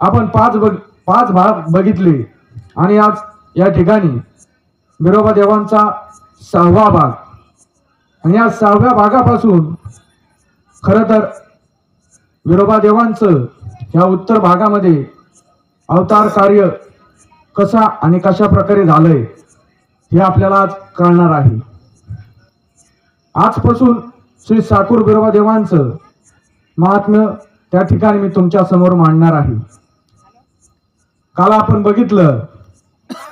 आपण पाच भाग बघितले आणि आज या ठिकाणी बिरोबा देवांचा 6वा भाग आणि या 6व्या भागापासून खरं तर बिरोबा देवांचं या उत्तर भागामध्ये अवतार कार्य कसा आणि कशा प्रकारे झालंय हे आपल्याला आज कळणार आहे। आजपासून श्री साकूर बिरोबा देवांचं महात्म्य त्या ठिकाणी मी तुमच्या समोर मांडणार आहे। काल आपण बघितलं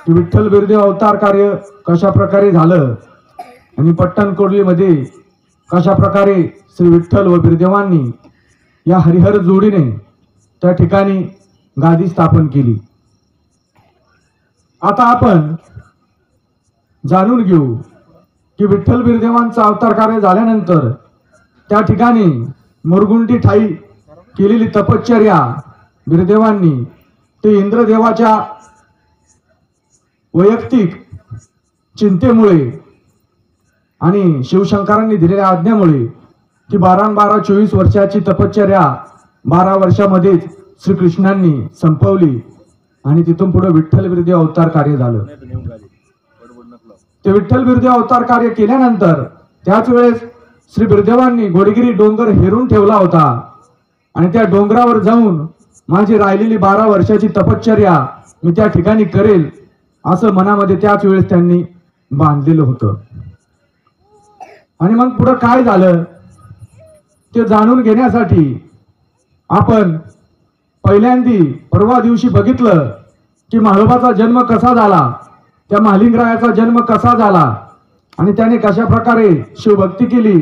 की विठ्ठल बिरदेव अवतार कार्य कशा प्रकारे झालं आणि पट्टणकोडलीमध्ये कशा प्रकारे श्री विठ्ठल व बिरदेवांनी या हरिहर जोडीने त्या ठिकाणी गादी स्थापन केली। आता आपण जाणून घेऊ की विठ्ठल बिरदेवांचा अवतार कार्य झाल्यानंतर त्या ठिकाणी मुरगुंटी ठाई केलेली तपश्चर्या बिरदेवांनी ते इंद्रदेवाच्या वैयक्तिक चिंतेमुळे आणि शिवशंकरांनी दिलेल्या आज्ञेमुळे ती 12 वर्षाची तपश्चर्या 12 वर्षामध्येच श्रीकृष्णांनी संपवली आणि तिथून पुढे विठ्ठल बिरदेव अवतार कार्य झालं। ते विठ्ठल बिरदेव अवतार कार्य केल्यानंतर त्याच वेळेस श्री बिरदेवांनी गोडगिरी डोंगर हेरून ठेवला होता आणि त्या डोंगरावर जाऊन माझी राहिलेली 12 वर्षाची तपश्चर्या मी त्या ठिकाणी करेल असं मनामध्ये त्याच वेळेस त्यांनी बांधलेलं होतं। आणि मग पुढे काय झालं ते जाणून घेण्यासाठी आपण पहिल्यांदी परवा दिवशी बघितलं की म्हाळोबाचा जन्म कसा झाला, त्या महालिंगरायाचा जन्म कसा झाला आणि त्याने कशा प्रकारे शिवभक्ती केली,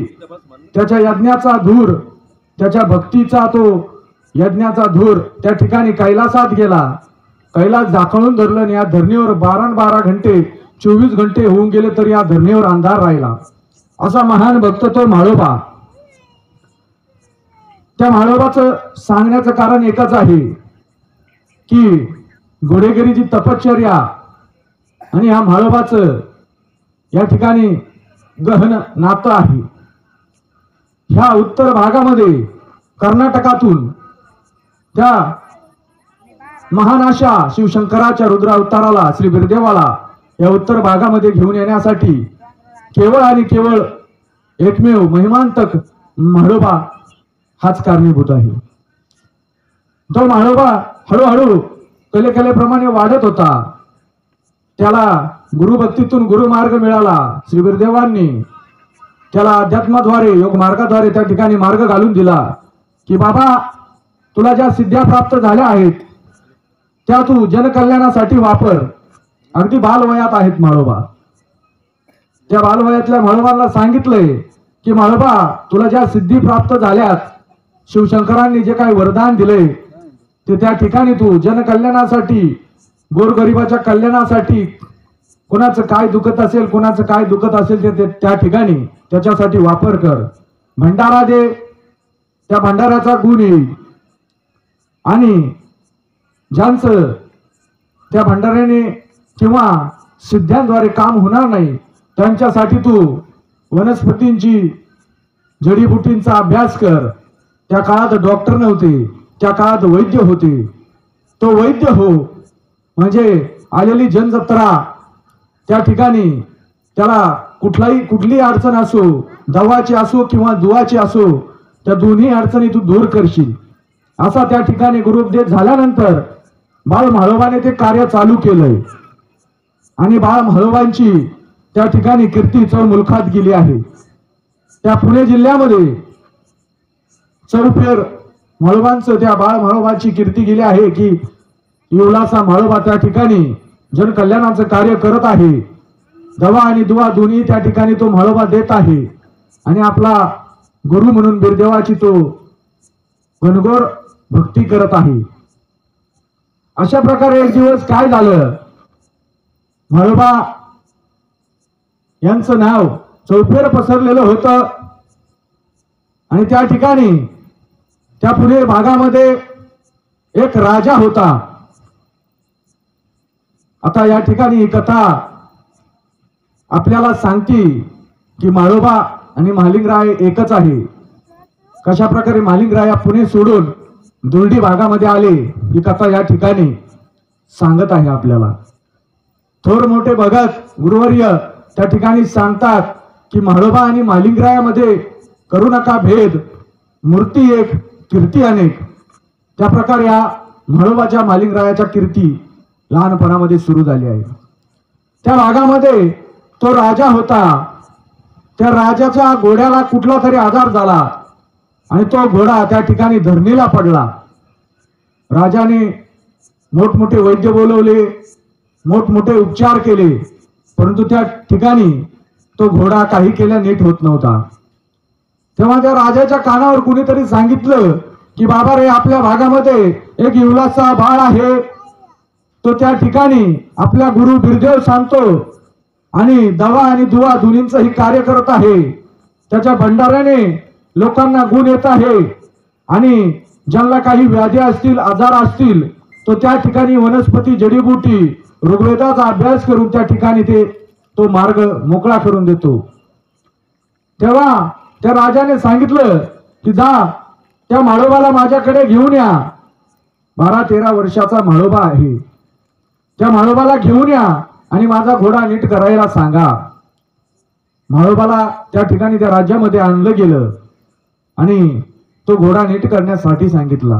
त्याच्या यज्ञाचा धूर, त्याच्या भक्तीचा तो यज्ञाचा धूर त्या ठिकाणी कैलासात गेला, कैलास झाकळून धरलं आणि या धरणीवर 12 घंटे 24 घंटे होऊन गेले तरी या धरणीवर अंधार राहिला असा महान भक्त तो म्हाळोबा। त्या म्हाळोबाचं सांगण्याचं कारण एकच आहे की घोडेगिरीची तपश्चर्या आणि या म्हाळोबाचं या ठिकाणी गहन नातं आहे। ह्या उत्तर भागामध्ये कर्नाटकातून त्या महान अशा शिवशंकराच्या रुद्र अवताराला श्री बिरदेवाला या उत्तर भागामध्ये घेऊन येण्यासाठी केवळ आणि केवळ एकमेव महिमांतक म्हाळोबा हाच कारणीभूत आहे। तो म्हाळोबा हळूहळू कलेप्रमाणे वाढत होता, त्याला गुरुभक्तीतून गुरुमार्ग मिळाला। श्री बिरदेवांनी त्याला अध्यात्माद्वारे योग मार्गाद्वारे त्या ठिकाणी मार्ग घालून दिला की बाबा तुला ज्या सिद्ध्या प्राप्त झाल्या आहेत त्या तू जनकल्याणासाठी वापर। अगदी बालवयात आहेत म्हाळोबा, त्या बालवयातल्या म्हाळोबाला सांगितलंय की म्हाळोबा तुला ज्या सिद्धी प्राप्त झाल्यात, शिवशंकरांनी जे काही वरदान दिलंय ते त्या ठिकाणी तू जनकल्याणासाठी गोरगरिबाच्या कल्याणासाठी कोणाचं काय दुखत असेल कोणाचं काय दुखत असेल ते त्या ठिकाणी त्याच्यासाठी वापर कर। भंडारा दे, त्या भंडाऱ्याचा गुण येईल आणि ज्यांचं त्या भंडाऱ्याने किंवा सिद्ध्यांद्वारे काम होणार नाही त्यांच्यासाठी तू वनस्पतींची जडीबुटींचा अभ्यास कर। त्या काळात डॉक्टर नव्हते, त्या काळात वैद्य होते, तो वैद्य हो म्हणजे आलेली जनजत्रा त्या ठिकाणी त्याला कुठली अडचण असो, दवाची असो किंवा दुवाची असो, त्या दोन्ही अडचणी तू दूर करशील असा त्या ठिकाणी गुरुपदेश झाल्यानंतर बाळ म्हाळोबाने ते कार्य चालू केलंय आणि बाळ म्हाळोबांची त्या ठिकाणी कीर्ती चौ मुलखात गेली आहे। त्या पुणे जिल्ह्यामध्ये चौफेर म्हाळोबांचं त्या बाळ म्हाळोबाची कीर्ती गेली आहे की येवलाचा म्हाळोबा त्या ठिकाणी जनकल्याणाचं कार्य करत आहे। दवा आणि दुवा दोन्ही त्या ठिकाणी तो म्हाळोबा देत आहे आणि आपला गुरु म्हणून बिरदेवाची तो घनघोर भक्ती करत आहे। अशा प्रकारे एक दिवस काय झालं, म्हाळोबा यांचं नाव चौफेर पसरलेलं होतं आणि त्या ठिकाणी त्या पुणे भागामध्ये एक राजा होता। आता या ठिकाणी ही कथा आपल्याला सांगते की म्हाळोबा आणि महालिंगराय एकच आहे। कशा प्रकारे महालिंगराया पुणे सोडून दुर्डी भागामध्ये आले ही कथा या ठिकाणी सांगत आहे आपल्याला. थोर मोठे भगत गुरुवर्य त्या ठिकाणी सांगतात की म्हाळोबा आणि मालिंगरायामध्ये करू नका भेद, मूर्ती एक कीर्ती अनेक. त्या प्रकारे या म्हाळोबाच्या मालिंगरायाच्या कीर्ती लहानपणामध्ये सुरू झाली आहे. त्या भागामध्ये तो राजा होता. त्या राजाच्या घोड्याला कुठला तरी आजार झाला आणि तो घोडा त्या ठिकाणी धरणीला पडला. राजाने मोठमोठे वैद्य बोलवले, मोठमोठे उपचार केले, परंतु त्या ठिकाणी तो घोडा काही केल्या नीट होत नव्हता. तेव्हा त्या राजाच्या कानावर कुणीतरी सांगितलं की बाबा रे, आपल्या भागामध्ये एक इवलासा बाळ आहे, तो त्या ठिकाणी आपल्या गुरु बिरदेव सांगतो आणि दवा आणि दुवा दोन्हींचंही कार्य करत आहे. त्याच्या भंडाऱ्याने लोकांना गुण येत आहे आणि ज्यांना काही व्याधी असतील, आजार असतील, तो त्या ठिकाणी वनस्पती जडीबुटी ऋग्वेदाचा अभ्यास करून त्या ठिकाणी तो मार्ग मोकळा करून देतो. तेव्हा त्या राजाने सांगितलं की जा त्या म्हाळोबाला माझ्याकडे घेऊन या. 12-13 वर्षाचा म्हाळोबा आहे. त्या म्हाळोबाला घेऊन या आणि माझा घोडा नीट करायला सांगा. म्हाळोबाला त्या ठिकाणी त्या राज्यामध्ये आणलं गेलं आणि तो घोडा नीट करण्यासाठी सांगितला.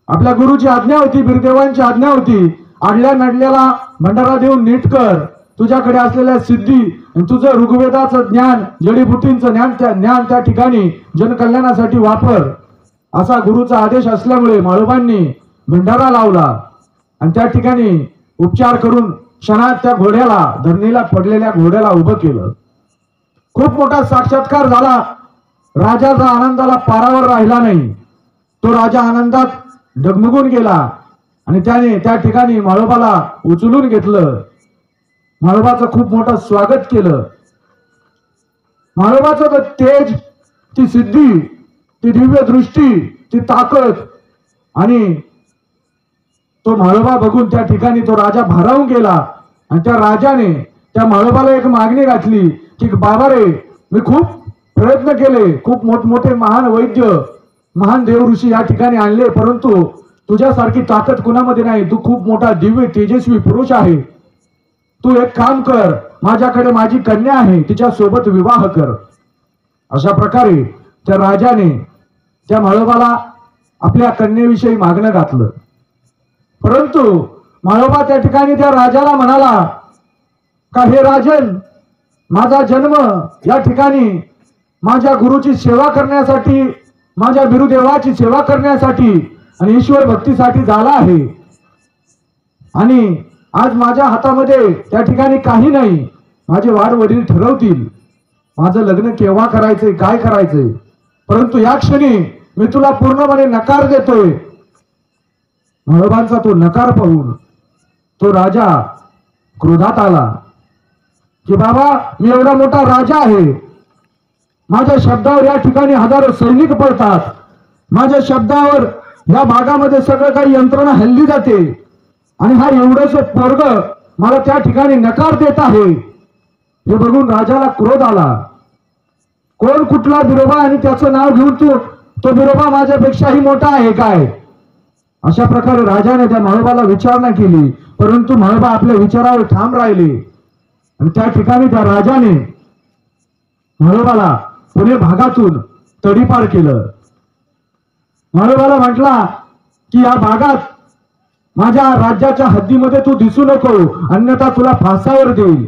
आपल्या गुरुची आज्ञा होती, बिरदेवांची आज्ञा होती, आडल्या नडल्याला भंडारा देऊन नीट कर. तुझ्याकडे असलेल्या सिद्धी, तुझं ऋग्वेदाचं ज्ञान, जडीबुटींचं ज्ञान त्या ठिकाणी जनकल्याणासाठी वापर, असा गुरुचा आदेश असल्यामुळे म्हाळोबांनी भंडारा लावला आणि त्या ठिकाणी उपचार करून क्षणात त्या घोड्याला, धरणीला पडलेल्या घोड्याला उभं केलं. खूप मोठा साक्षात्कार झाला. राजाचा आनंदाला पारावर राहिला नाही. तो राजा आनंदात डगमगून गेला आणि त्याने त्या ठिकाणी म्हाळोबाला उचलून घेतलं. म्हाळोबाचं खूप मोठं स्वागत केलं. म्हाळोबाचं तेज, ती सिद्धी, ती दिव्य दृष्टी, ती ताकद आणि तो म्हाळोबा बघून त्या ठिकाणी तो राजा भारावून गेला आणि त्या राजाने त्या म्हाळोबाला एक मागणी घातली की बाबा रे, मी खूप प्रयत्न केले, खूप मोठमोठे महान वैद्य, महान देव ऋषी या ठिकाणी आणले, परंतु तुझ्यासारखी ताकद कुणामध्ये नाही. तू खूप मोठा दिव्य तेजस्वी पुरुष आहे. तू एक काम कर, माझ्याकडे माझी कन्या आहे, तिच्या सोबत विवाह कर. अशा प्रकारे त्या राजाने त्या म्हाळोबाला आपल्या कन्येविषयी मागणं घातलं. परंतु म्हाळोबा त्या ठिकाणी त्या राजाला म्हणाला का हे राजन, माझा जन्म या ठिकाणी माझ्या गुरुची सेवा करण्यासाठी, माझ्या बिरुदेवाची सेवा करण्यासाठी आणि ईश्वर भक्तीसाठी झाला आहे आणि आज माझ्या हातामध्ये त्या ठिकाणी काही नाही. माझे वाडवडील ठरवतील माझं लग्न केव्हा करायचंय, काय करायचंय, परंतु या क्षणी मी तुला पूर्णपणे नकार देतोय. म्हाळोबांचा तो नकार पाहून तो राजा क्रोधात आला की बाबा, मी एवढा मोठा राजा आहे, माझ्या शब्दावर या ठिकाणी हजारो सैनिक पडतात, माझ्या शब्दावर या भागामध्ये सगळं काही यंत्रणा हल्ली जाते आणि हा एवढंच पोरग मला त्या ठिकाणी नकार देत आहे. हे बघून राजाला क्रोध आला. कोण कुठला बिरोबा आणि त्याचं नाव घेऊन तो बिरोबा माझ्यापेक्षाही मोठा आहे काय? अशा प्रकारे राजाने त्या म्हाळोबाला विचारणा केली, परंतु म्हाळोबा आपल्या विचारावर ठाम राहिले आणि त्या ठिकाणी त्या राजाने म्हाळोबाला पुणे भागातून तडीपार केलं. म्हाळोबाला म्हटला की या भागात माझ्या राज्याच्या हद्दीमध्ये तू दिसू नको, अन्यथा तुला फासावर देईल.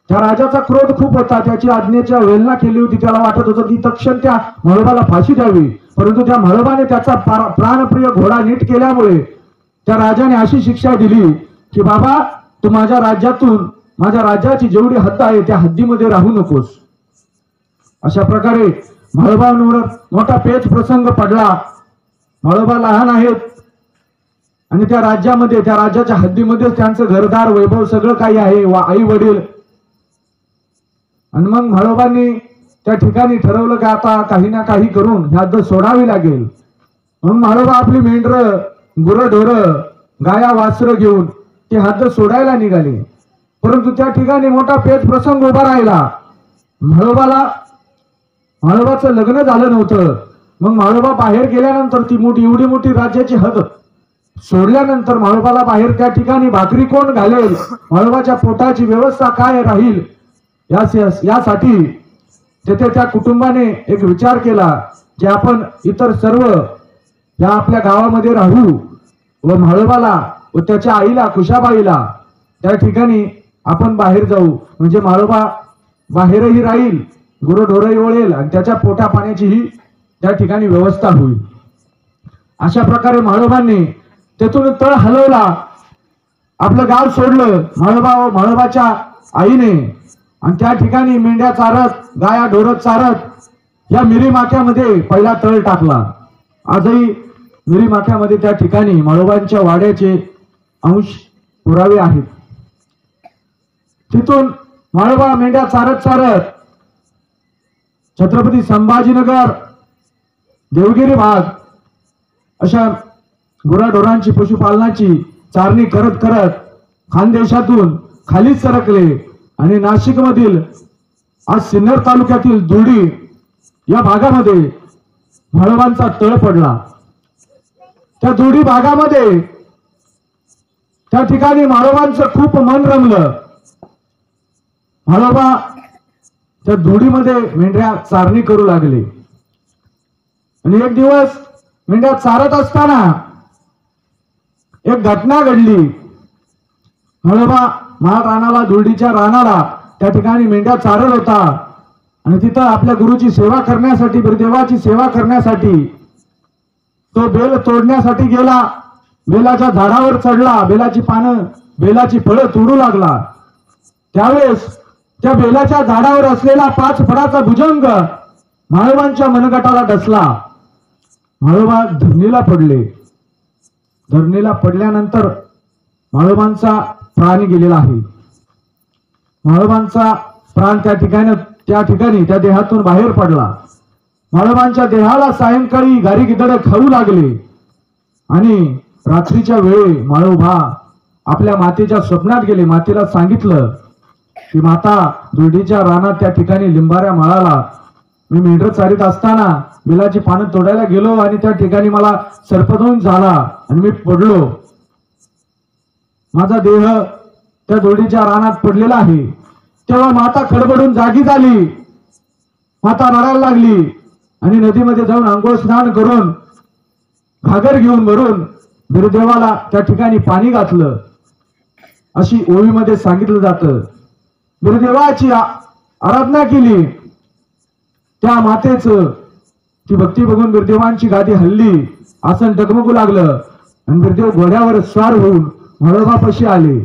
त्या राजाचा क्रोध खूप होता. त्याची आज्ञेच्या वेलना केली होती. त्याला वाटत होतं की तक्षण त्या म्हाळोबाला फाशी द्यावी, परंतु त्या म्हाळोबाने त्याचा प्राणप्रिय घोडा नीट केल्यामुळे त्या राजाने अशी शिक्षा दिली की बाबा, तू माझ्या राज्यातून, माझ्या राज्याची जेवढी हद्द आहे त्या हद्दीमध्ये राहू नकोस. अशा प्रकारे म्हाळोबांवर मोठा पेच प्रसंग पडला. म्हाळोबा लहान आहेत आणि त्या राज्यामध्ये, त्या राज्याच्या हद्दीमध्ये त्यांचं घरदार, वैभव सगळं काही आहे, आई वडील. आणि मग म्हाळोबांनी त्या ठिकाणी ठरवलं की आता काही ना काही करून ही हद्द सोडावी लागेल. मग म्हाळोबा आपली मेंढरं, गुरंढोरं, गाया वासरं घेऊन ती हद्द सोडायला निघाली. परंतु त्या ठिकाणी मोठा पेच प्रसंग उभा राहिला. म्हाळोबाचं लग्न झालं नव्हतं मग म्हाळोबा बाहेर गेल्यानंतर ती एवढी मोठी राज्याची हद सोडल्यानंतर म्हाळोबाला बाहेर त्या ठिकाणी भाकरी कोण घालेल, म्हाळोबाच्या पोटाची व्यवस्था काय राहील, यासाठी तेथे त्या कुटुंबाने एक विचार केला की आपण इतर सर्व या आपल्या गावामध्ये राहू व म्हाळोबाला व त्याच्या आईला कुशाबाईला त्या ठिकाणी आपण बाहेर जाऊ, म्हणजे म्हाळोबा बाहेरही राहील, गुरंढोरही ओळेल आणि त्याच्या पोटा पाण्याचीही त्या ठिकाणी व्यवस्था होईल. अशा प्रकारे म्हाळोबांनी तेथून तळ हलवला, आपलं गाव सोडलं म्हाळोबा व म्हाळोबाच्या आईने, आणि त्या ठिकाणी मेंढ्या चारत गाया ढोरत चारत या मिरी माथ्यामध्ये पहिला तळ टाकला. आजही मिरी माथ्यामध्ये त्या ठिकाणी म्हाळोबांच्या वाड्याचे अंश पुरावे आहेत. तिथून म्हाळोबा मेंढ्या चारत चारत छत्रपती संभाजीनगर, देवगिरी भाग अशा गुराढोरांची पशुपालनाची चारणी करत करत खानदेशातून खाली सरकले आणि नाशिक मधील आज सिन्नर तालुक्यातील दुर्डी या भागामध्ये म्हाळोबांचा तळ पडला. त्या दुर्डी भागामध्ये त्या ठिकाणी म्हाळोबांचं खूप मन रमलं. म्हाळोबा त्या दुर्डीमध्ये मेंढ्या चारणी करू लागले आणि एक दिवस मेंढ्या चारत असताना एक घटना घडली. म्हाळोबा रानाला, दुर्डीच्या रानाला त्या ठिकाणी मेंढ्या चारत होता आणि तिथं आपल्या गुरुची सेवा करण्यासाठी, बिरदेवाची सेवा करण्यासाठी तो बेल तोडण्यासाठी गेला. बेलाच्या झाडावर चढला, बेलाची पानं, बेलाची फळं तोडू लागला. त्यावेळेस त्या बेलाच्या झाडावर असलेला 5 फडाचा भुजंग म्हाळोबांच्या मनगटाला डसला. म्हाळोबा धरणीला पडले. धरणीला पडल्यानंतर म्हाळोबांचा प्राण गेलेला आहे. म्हाळोबांचा प्राण त्या ठिकाणी त्या देहातून बाहेर पडला. म्हाळोबांच्या देहाला सायंकाळी गारी गिदड खाऊ लागले आणि रात्रीच्या वेळी म्हाळोबा आपल्या मातेच्या स्वप्नात गेले. मातेला सांगितलं की माता, दुर्डीच्या रानात त्या ठिकाणी लिंबाऱ्या माळाला मी मेंढर चारीत असताना बेलाची पानं तोडायला गेलो आणि त्या ठिकाणी मला सर्पदंश झाला आणि मी पडलो. माझा देह त्या दुर्डीच्या रानात पडलेला आहे. तेव्हा माता खडबडून जागी झाली. माता रडायला लागली आणि नदीमध्ये जाऊन आंघोळ स्नान करून घागर घेऊन भरून बिरदेवाला त्या ठिकाणी पाणी घातलं, अशी ओवीमध्ये सांगितलं जातं. बिरदेवाची आराधना केली. त्या मातेचं ती भक्ती बघून बिरदेवांची गादी हल्ली, आसन डगमगू लागलं आणि बिरदेव घोड्यावर स्वार होऊन म्हाळोबापाशी आले.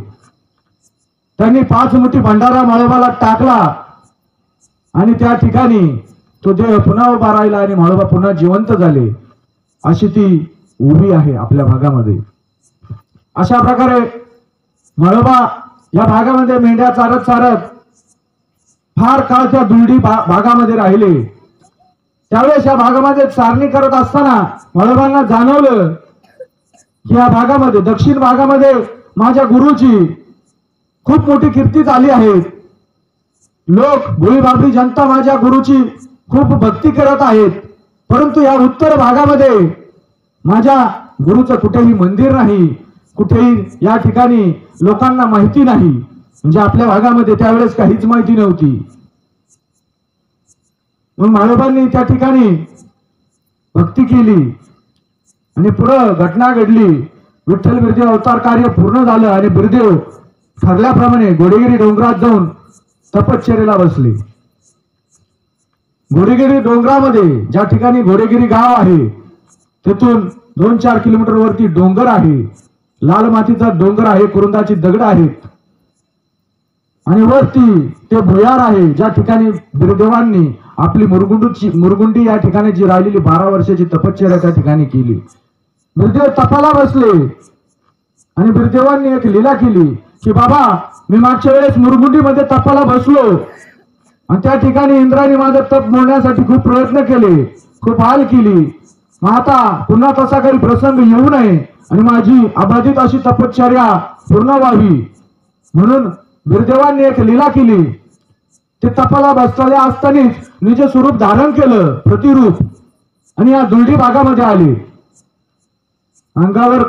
त्यांनी 5 मुठी भंडारा म्हाळोबाला टाकला आणि त्या ठिकाणी तो देह पुन्हा उभा राहिला आणि म्हाळोबा पुन्हा जिवंत झाले. अशी ती उभी आहे आपल्या भागामध्ये. अशा प्रकारे म्हाळोबा या भागामध्ये मेंढ्या चारत चारत फार काळ त्या दुर्डी भागामध्ये राहिले. त्यावेळेस या भागामध्ये चारणी करत असताना म्हाळोबांना जाणवलं की या भागामध्ये, दक्षिण भागामध्ये माझ्या गुरुची खूप मोठी कीर्ती झाली आहे. लोक, भोळीभाबरी जनता माझ्या गुरुची खूप भक्ती करत आहेत. परंतु या उत्तर भागामध्ये माझ्या गुरुचं कुठेही मंदिर नाही, कुठेही या ठिकाणी लोकांना माहिती नाही. म्हणजे आपल्या भागामध्ये त्यावेळेस काहीच माहिती नव्हती. मग म्हाळोबांनी त्या ठिकाणी भक्ती केली आणि पुढं घटना घडली. विठ्ठल बिरदेव अवतार कार्य पूर्ण झालं आणि बिरदेव ठरल्याप्रमाणे घोडेगिरी डोंगरात जाऊन तपश्चर्येला बसले. घोडेगिरी डोंगरामध्ये ज्या ठिकाणी घोडेगिरी गाव आहे तिथून 2-4 किलोमीटर वरती डोंगर आहे. लाल मातीचा डोंगर आहे, कुरुंदाची दगड आहेत आणि वरती ते भुयार आहे ज्या ठिकाणी बिरदेवांनी आपली मुरगुंडी या ठिकाणी जी राहिलेली 12 वर्षाची तपश्चर्या त्या ठिकाणी केली. बिरदेव तपाला बसले आणि बिरदेवांनी एक लीला केली की बाबा, मी मागच्या वेळेस मुरगुंडीमध्ये तपाला बसलो आणि त्या ठिकाणी इंद्राने माझं तप मोडण्यासाठी खूप प्रयत्न केले, खूप हाल केली. मग आता पुन्हा तसा काही प्रसंग येऊ नये आणि माझी अबाधित अशी तपश्चर्या पूर्ण व्हावी म्हणून बिरदेवांनी एक लीला केली. ते तपाला बसलेल्या असतानाच निज स्वरूप धारण केलं, प्रतिरूप, आणि या दुलडी भागामध्ये आले. अंगावर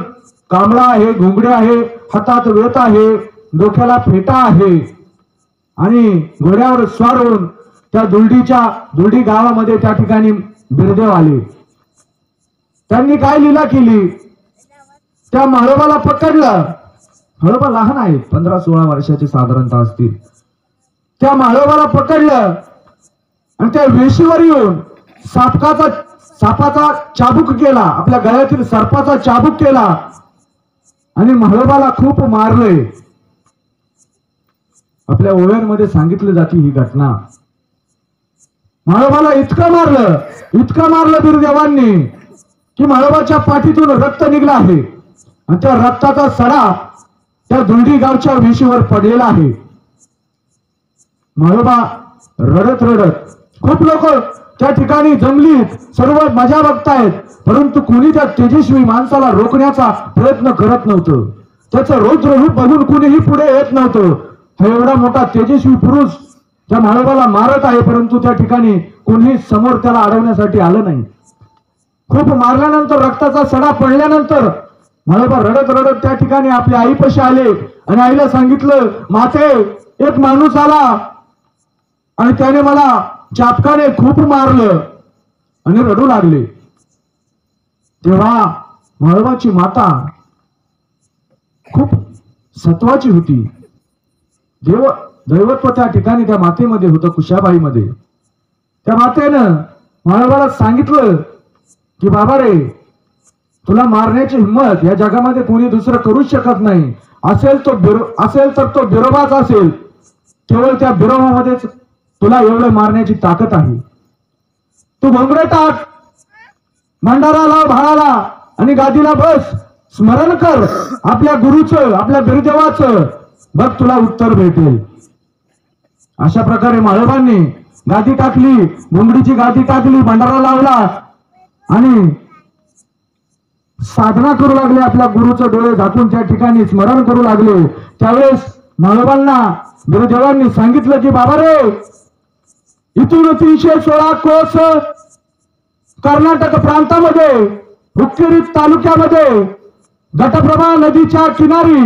कांबळा आहे, घुंगडे आहे, हातात वेत आहे, डोक्याला फेटा आहे आणि घोड्यावर स्वार होऊन त्या दुलडी गावामध्ये त्या ठिकाणी बिरदेव आले. त्यांनी काय लीला केली, त्या म्हाळोबाला पकडलं. म्हाळोबा लहान आहे, 15-16 वर्षाचे साधारणतः असतील. त्या म्हाळोबाला पकडलं आणि त्या वेशीवर येऊन सापाचा चाबूक केला, आपल्या गळ्यातील सर्पाचा चाबूक केला आणि म्हाळोबाला खूप मारले. आपल्या ओव्यांमध्ये सांगितली जाते ही घटना. म्हाळोबाला इतकं मारलं बिरदेवांनी की म्हाळोबाच्या पाठीतून रक्त निघलं आहे आणि त्या रक्ताचा सडा त्या दुलडी गावच्या वेशीवर पडलेला आहे. म्हाळोबा रडत खूप लोक त्या ठिकाणी जमलीत, सर्व मजा बघतायत, परंतु कोणी त्या तेजस्वी माणसाला रोखण्याचा प्रयत्न करत नव्हतं. त्याचं रौद्र रूप बघून कुणीही पुढे येत नव्हतं. हा एवढा मोठा तेजस्वी पुरुष त्या म्हाळोबाला मारत आहे, परंतु त्या ठिकाणी कोणी समोर त्याला अडवण्यासाठी आलं नाही. खूप मारल्यानंतर रक्ताचा सडा पडल्यानंतर म्हाळोबा रडत त्या ठिकाणी आपल्या आईपाशी आले आणि आईला सांगितलं, माते एक माणूस आला आणि त्याने मला चापकाने खूप मारलं आणि रडू लागले. तेव्हा म्हाळोबाची माता खूप सत्वाची होती. दैवत्व त्या ठिकाणी त्या मातेमध्ये होतं, कुशाबाईमध्ये. त्या मातेनं म्हाळोबाला सांगितलं की बाबा रे, तुला मारण्याची हिंमत या जगामध्ये कोणी दुसरं करूच शकत नाही. असेल तर तो बिरोबाच असेल. केवळ त्या बिरोबामध्येच तुला एवढं मारण्याची ताकद आहे. तू घोंगडे टाक, भंडारा लाव भाळाला आणि गादीला बस, स्मरण कर आपल्या गुरुचं, आपल्या बिरदेवाचं, बघ तुला उत्तर भेटेल. अशा प्रकारे म्हाळोबांनी गादी टाकली, घोंगडीची गादी टाकली, भंडारा लावला आणि साधना करू लागले. आपल्या गुरुचं डोळे झाकून त्या ठिकाणी स्मरण करू लागले. त्यावेळेस म्हाळोबांना बिरदेवांनी सांगितलं की बाबा रे, इथून 316 कोस कर्नाटक प्रांतामध्ये हुक्केरी तालुक्यामध्ये घटप्रभा नदीच्या किनारी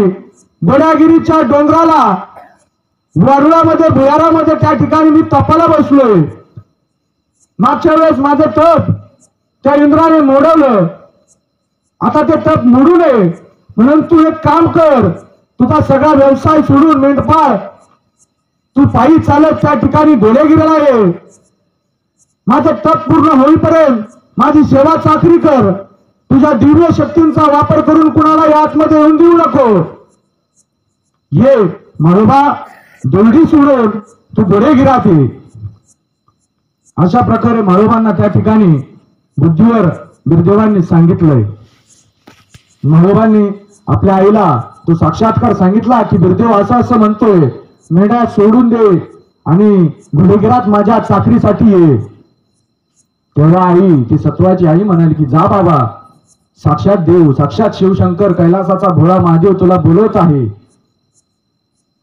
गोड्यागिरीच्या डोंगराला वारुळामध्ये भुयारामध्ये त्या ठिकाणी मी तपाला बसलोय. मागच्या वेळेस माझं तप त्या इंद्राने मोडवलं. आता ते तप मोडू नये म्हणून तू एक काम कर, तुझा सगळा व्यवसाय सोडून मेंढपाळ तू पायी चालत त्या ठिकाणी गोड्यागिरीला ये. माझं तप पूर्ण होईपर्यंत माझी सेवा चाकरी कर. तुझ्या दिव्य शक्तींचा वापर करून कुणाला या आतमध्ये येऊन देऊ नको. ये म्हाळोबा, दुलडी सोडून तू गोडेगिरात ये. अशा प्रकारे म्हाळोबांना त्या ठिकाणी बुद्धीवर बिरदेवांनी सांगितलंय. म्हाळोबांनी आपल्या आईला तो साक्षात्कार सांगितला की बिरदेव असं म्हणतोय, मेढ्या सोडून दे आणि गोडेगिरात माझ्या चाकरीसाठी ये. तेव्हा आई, ती सत्वाची आई म्हणाली की जा बाबा, साक्षात देव, साक्षात शिवशंकर कैलासाचा भोळा महादेव तुला बोलवत आहे.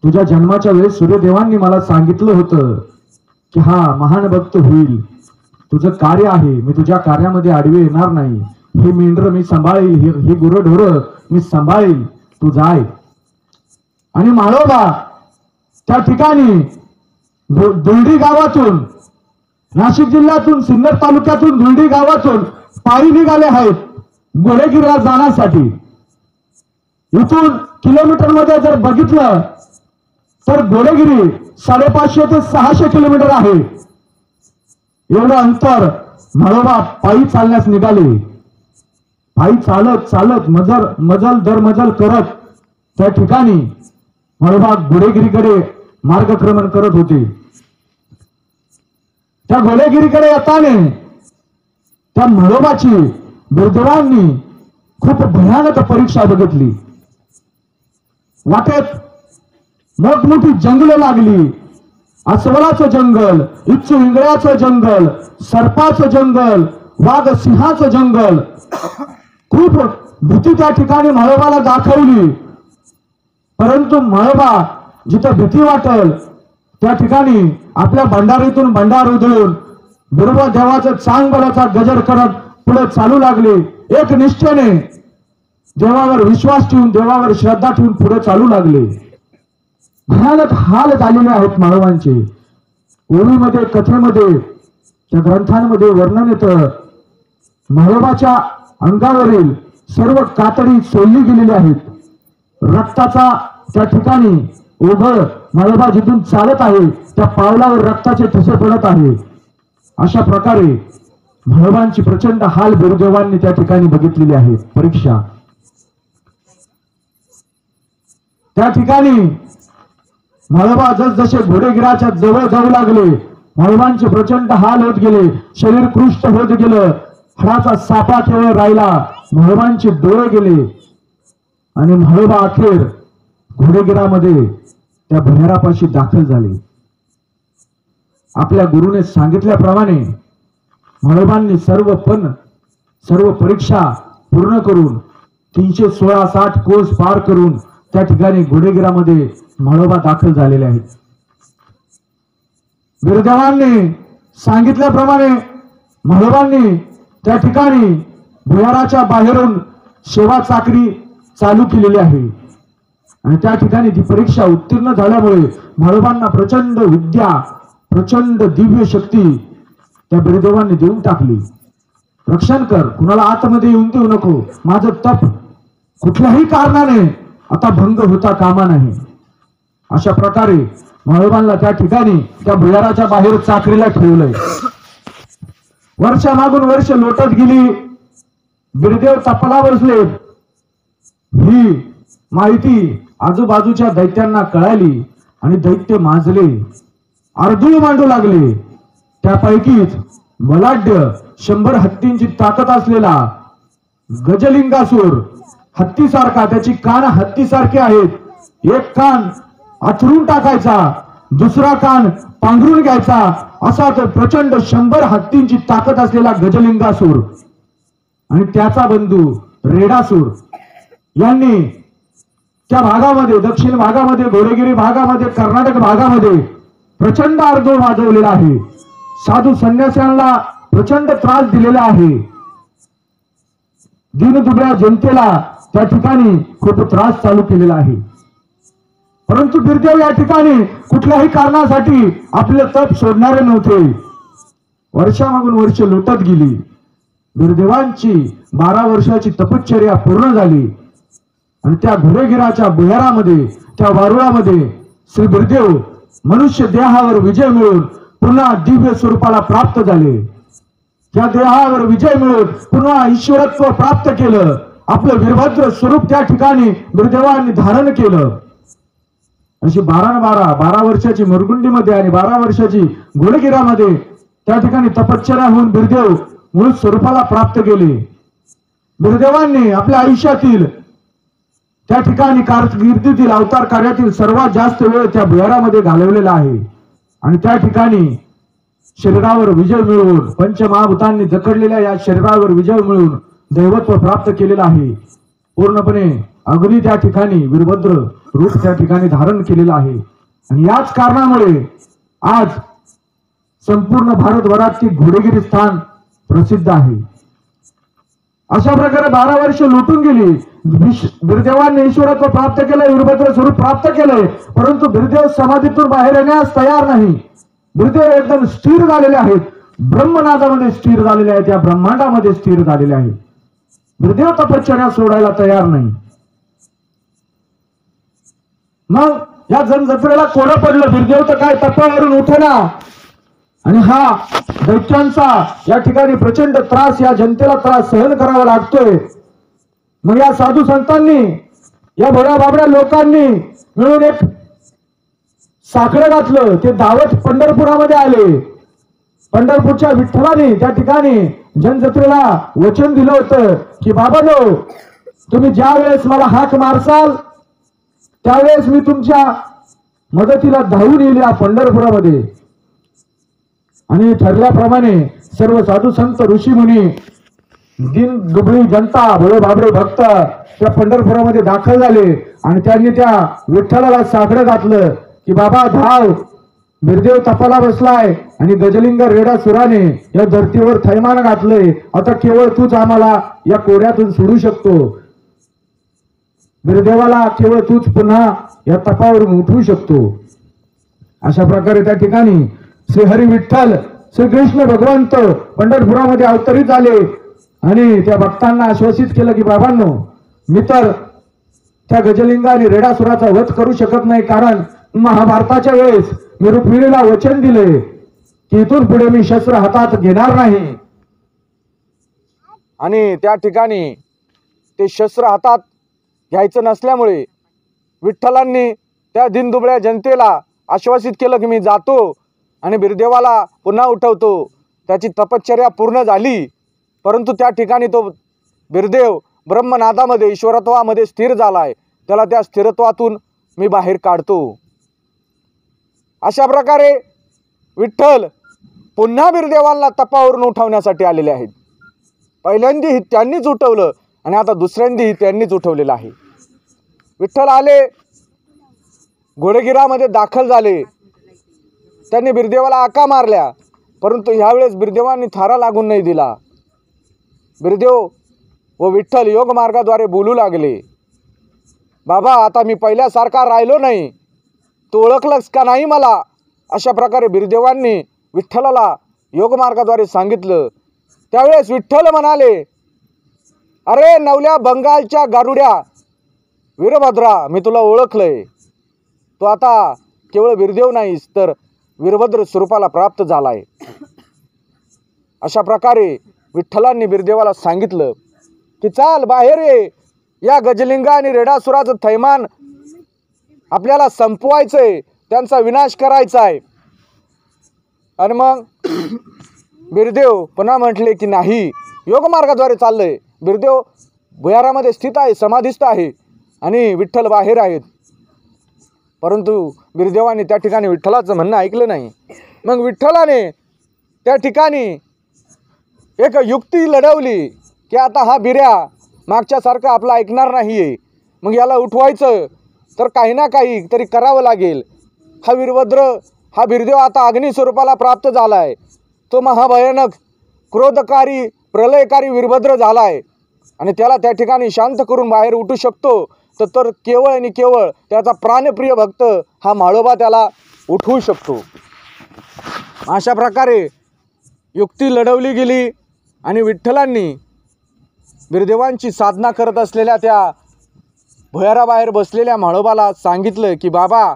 तुझ्या जन्माच्या वेळेस सूर्यदेवांनी मला सांगितलं होतं की हा महान भक्त होईल. तुझं कार्य आहे, मी तुझ्या कार्यामध्ये आडवे येणार नाही. हे मेंढर मी सांभाळील, हे गुरढोर मी सांभाळील, तू जाय. आणि म्हाळोबा त्या ठिकाणी दुलडी गावातून, नाशिक जिल्ह्यातून, सिन्नर तालुक्यातून दुलडी गावातून पायी निघाले आहेत गोडेगिरीला जाण्यासाठी. इथून किलोमीटर मध्ये जर बघितलं तर गोडेगिरी 550 ते 600 किलोमीटर आहे. एवढं अंतर म्हाळोबा पायी चालण्यास निघाले. पायी चालत चालत मजल दर मजल करत त्या ठिकाणी म्हाळोबा गोडेगिरीकडे मार्गक्रमण करत होते. त्या गोडेगिरीकडे येताना त्या म्हाळोबाची बिरदेवांनी खूप भयानक परीक्षा बघितली. वाटेत मोठमोठी जंगलं लागली. अस्वलाचं जंगल, इच्चू इंगळ्याचं जंगल, सर्पाचं जंगल, वाघ सिंहाचं जंगल. खूप भीती त्या ठिकाणी म्हाळोबाला दाखवली. परंतु म्हाळोबा जिथं भीती वाटेल त्या ठिकाणी आपल्या भंडारीतून भंडार उधळून बिरोबा देवाचं चांगबलाचा गजर करत पुढे चालू लागले, एक निष्ठेने देवावर विश्वास ठेवून, देवावर श्रद्धा ठेवून पुढे चालू लागले. भयानक हाल झालेले आहेत मानवांचे. ओळीमध्ये, कथेमध्ये, त्या ग्रंथांमध्ये वर्णन येतं. म्हाळोबाच्या अंगावरील सर्व कातडी सोडली गेलेली आहेत. रक्ताचा त्या ठिकाणी ओघळ म्हाळोबा जिथून चालत आहे त्या पावलावर रक्ताचे ठसे पडत आहे. अशा प्रकारे म्हाळोबांची प्रचंड हाल गुरुदेवांनी त्या ठिकाणी बघितलेली आहे. परीक्षा त्या ठिकाणी म्हाळोबा जसजसे घोडेगिराच्या जवळ जाऊ लागले, म्हाळोबांचे प्रचंड हाल होत गेले, शरीर कृष्ट होत गेलं, हाडाचा सापा केवळ राहिला, म्हाळोबांचे डोळे गेले आणि म्हाळोबा अखेर घोडेगिरामध्ये त्या भैरापाशी दाखल झाले. आपल्या गुरुने सांगितल्याप्रमाणे म्हाळोबांनी सर्व परीक्षा पूर्ण करून 316-60 कोस पार करून त्या ठिकाणी घोडेगिरामध्ये म्हाळोबा दाखल झालेले आहेत. गुरुदेवांनी सांगितल्याप्रमाणे म्हाळोबांनी त्या ठिकाणी भुयाराच्या बाहेरून सेवा चाकरी चालू केलेली आहे आणि त्या ठिकाणी ती परीक्षा उत्तीर्ण झाल्यामुळे म्हाळोबांना प्रचंड विद्या, प्रचंड दिव्य शक्ती त्या गुरुदेवांनी देऊन टाकली. रक्षण कर, कुणाला आतमध्ये येऊन देऊ नको, माझं तप कुठल्याही कारणाने आता भंग होता कामा नाही. अशा प्रकारे म्हाळोबांना त्या ठिकाणी त्या भुयाराच्या बाहेर चाकरीला ठेवलंय. वर्षामागून वर्ष लोटत गेली, गुरुदेव तपाला बसले. ही माहिती आजूबाजूच्या दैत्यांना कळाली आणि दैत्य माजले, अर्धूळ मांडू लागले. त्यापैकीच बलाढ्य 100 हत्तींची ताकद असलेला गजलिंगासूर, हत्तीसारखा, त्याची कान हत्तीसारखे आहेत, एक कान आथरून टाकायचा, दुसरा कान पांघरून घ्यायचा, असा तो प्रचंड 100 हत्तींची ताकद असलेला गजलिंगासूर आणि त्याचा बंधू रेडासूर यांनी त्या भागामध्ये, दक्षिण भागामध्ये, घोडेगिरी भागामध्ये, कर्नाटक भागामध्ये प्रचंड अर्धोळ माजवलेला आहे. साधू संन्याशांना प्रचंड त्रास दिलेला आहे. दीनदुबळ्या जनतेला त्या ठिकाणी खूप त्रास चालू केलेला आहे. परंतु गुरुदेव या ठिकाणी कुठल्याही कारणासाठी आपले तप सोडणारे नव्हते. वर्षामागून वर्ष लोटत गेली. गुरुदेवांची 12 वर्षाची तपश्चर्या पूर्ण झाली आणि त्या घोडेगिराच्या भुयारामध्ये, त्या वारुळामध्ये श्री गुरुदेव मनुष्य देहावर विजय मिळवून पुन्हा दिव्य स्वरूपाला प्राप्त झाले. त्या देहावर विजय मिळवून पुन्हा ईश्वरत्व प्राप्त केलं. आपलं वीरभद्र स्वरूप त्या ठिकाणी गुरुदेवांनी धारण केलं. अशी 12 वर्षाची मुरगुंडीमध्ये आणि 12 वर्षाची घोडेगिरामध्ये त्या ठिकाणी तपश्चर्या होऊन गुरुदेव मूळ स्वरूपाला प्राप्त केले. गुरुदेवांनी आपल्या आयुष्यातील त्या ठिकाणी कारकिर्दीतील अवतार कार्यातील सर्वात जास्त वेळ त्या भुयारामध्ये घालवलेला आहे आणि त्या ठिकाणी शरीरावर विजय मिळवून, पंचमहाभूतांनी जखडलेल्या या शरीरावर विजय मिळवून दैवत्व प्राप्त केलेलं आहे. पूर्णपणे अगदी त्या ठिकाणी वीरभद्र रूप त्या ठिकाणी धारण केलेलं आहे आणि याच कारणामुळे आज संपूर्ण भारतभरात ती घोडेगिरी स्थान प्रसिद्ध आहे. अशा प्रकारे 12 वर्ष लुटून गेली. गुरुदेवांनी ईश्वरत्व प्राप्त केलं, वीरभद्र स्वरूप प्राप्त केले, परंतु गुरुदेव समाधीतून बाहेर येण्यास तयार नाही. गुरुदेव एकदम स्थिर झालेले आहेत, ब्रह्मनादामध्ये स्थिर झालेले आहेत, या ब्रह्मांडामध्ये स्थिर झालेले आहेत. गुरुदेव तपश्चर्या सोडायला तयार नाही. मग या जनजत्रेला कोडं पडलं. गुरुदेव तर काय तपावरून उठेना आणि हा दैत्यांचा या ठिकाणी प्रचंड त्रास, या जनतेला त्रास सहन करावा लागतोय. मग या साधू संतांनी, या भोळ्या बाबड्या लोकांनी मिळून एक साखळं घातलं. ते दावत पंढरपुरामध्ये आले. पंढरपूरच्या विठ्ठलाने त्या ठिकाणी जनजत्रेला वचन दिलं होतं की बाबांनो, तुम्ही ज्या वेळेस मला हाक मारसाल त्यावेळेस मी तुमच्या मदतीला धावून येईल या पंढरपुरामध्ये. आणि ठरल्याप्रमाणे सर्व साधू संत, ऋषी मुनी, दिन दुबळी जनता, भोळे बाबडे भक्त त्या पंढरपुरामध्ये दाखल झाले आणि त्यांनी त्या विठ्ठलाला साखळं घातलं की बाबा धाव, बिरदेव तपाला बसलाय आणि गजलिंग रेडा सुराने या धर्तीवर थैमान घातलंय. आता केवळ तूच आम्हाला या कोड्यातून सोडू शकतो. बिरदेवाला केवळ तूच पुन्हा या तपावरून उठवू शकतो. अशा प्रकारे त्या ठिकाणी श्री हरी विठ्ठल श्री कृष्ण भगवंत पंढरपुरामध्ये अवतरित झाले आणि त्या भक्तांना आश्वासित केलं की बाबांनो, मी तर त्या गजलिंग आणि रेडासुराचा वध करू शकत नाही, कारण महाभारताच्या वेळेस मी रुक्मिणीला वचन दिले की इथून पुढे मी शस्त्र हातात घेणार नाही. आणि त्या ठिकाणी ते शस्त्र हातात घ्यायचं नसल्यामुळे विठ्ठलांनी त्या दिनदुबळ्या जनतेला आश्वासित केलं की मी जातो आणि बिरदेवाला पुन्हा उठवतो. त्याची तपश्चर्या पूर्ण झाली, परंतु त्या ठिकाणी तो बिरदेव ब्रह्मनादामध्ये ईश्वरत्वामध्ये स्थिर झालाय. त्याला त्या स्थिरत्वातून मी बाहेर काढतो. अशा प्रकारे विठ्ठल पुन्हा बिरदेवाला तपावरून उठवण्यासाठी आलेले आहेत. पहिल्यांदी त्यांनीच उठवलं आणि आता दुसऱ्यांदी त्यांनीच उठवलेलं आहे. विठ्ठल आले, घोडेगिरामध्ये दाखल झाले. त्यांनी बिरदेवाला आका मारल्या, परंतु ह्यावेळेस बिरदेवांनी थारा लागून नाही दिला. बिरदेव व विठ्ठल योग मार्गाद्वारे बोलू लागले, बाबा आता मी पहिल्यासारखा राहिलो नाही, तू ओळखलंस का नाही मला. अशा प्रकारे बिरदेवांनी विठ्ठलाला योग मार्गाद्वारे सांगितलं. त्यावेळेस विठ्ठल म्हणाले, अरे नवल्या बंगालच्या गारुड्या वीरभद्रा, मी तुला ओळखलंय. तो आता केवळ बिरदेव नाहीस तर वीरभद्र स्वरूपाला प्राप्त झालाय. अशा प्रकारे विठ्ठलांनी बिरदेवाला सांगितलं की चाल बाहेर ये, या गजलिंग आणि रेडासुराचं थैमान आपल्याला संपवायचंय, त्यांचा विनाश करायचा आहे. आणि मग बिरदेव पुन्हा म्हटले की नाही, योग मार्गाद्वारे चाललंय. बिरदेव भुयारामध्ये स्थित आहे, समाधिस्थ आहे आणि विठ्ठल बाहेर आहेत. परंतु बिरदेवाने त्या ठिकाणी विठ्ठलाचं म्हणणं ऐकलं नाही. मग विठ्ठलाने त्या ठिकाणी एक युक्ती लढवली की आता हा बिऱ्या मागच्यासारखं आपलं ऐकणार नाहीये, मग याला उठवायचं तर काही ना काही तरी करावं लागेल. हा वीरभद्र, हा बिरदेव आता अग्नी स्वरूपाला प्राप्त झालाय. तो महाभयानक क्रोधकारी प्रलयकारी वीरभद्र झालाय आणि त्याला त्या ठिकाणी शांत करून बाहेर उठू शकतो तर केवळ आणि केवळ त्याचा प्राणप्रिय भक्त हा म्हाळोबा त्याला उठवू शकतो. अशा प्रकारे युक्ती लढवली गेली आणि विठ्ठलांनी बिरदेवांची साधना करत असलेल्या त्या भुयाराबाहेर बसलेल्या म्हाळोबाला सांगितलं की बाबा,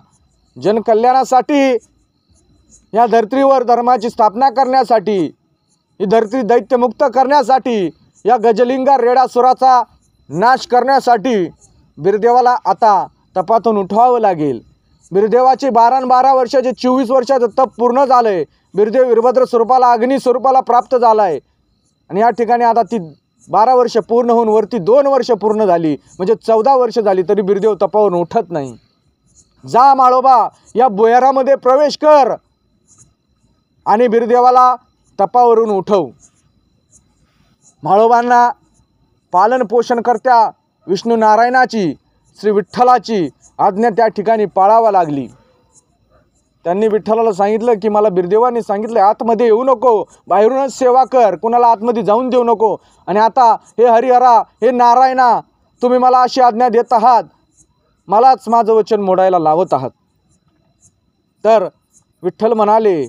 जनकल्याणासाठी, या धर्तीवर धर्माची स्थापना करण्यासाठी, ही धरती दैत्यमुक्त करण्यासाठी, या गजलिंगा रेडासुराचा नाश करण्यासाठी बिरदेवाला आता तपातून उठवावं लागेल. बिरदेवाचे 12 वर्षाचे 24 वर्षाचं तप पूर्ण झालंय. बिरदेव वीरभद्र स्वरूपाला अग्नी स्वरूपाला प्राप्त झालाय आणि या ठिकाणी आता ती 12 वर्ष पूर्ण होऊन वरती 2 वर्ष पूर्ण झाली, म्हणजे 14 वर्ष झाली तरी बिरदेव तपावरून उठत नाही. जा म्हाळोबा, या भुयारामध्ये प्रवेश कर आणि बिरदेवाला तपावरून उठव. म्हाळोबांना पालन पोषण करत्या विष्णू नारायणाची, श्री विठ्ठलाची आज्ञा त्या ठिकाणी पाळावा लागली. त्यांनी विठ्ठलाला सांगितलं की मला बिरदेवांनी सांगितलं आतमध्ये येऊ नको, बाहेरूनच सेवा कर, कुणाला आतमध्ये जाऊन देऊ नको. आणि आता हे हरिहरा, हे नारायणा, तुम्ही मला अशी आज्ञा देत आहात, मलाच माझं वचन मोडायला लावत आहात. तर विठ्ठल म्हणाले,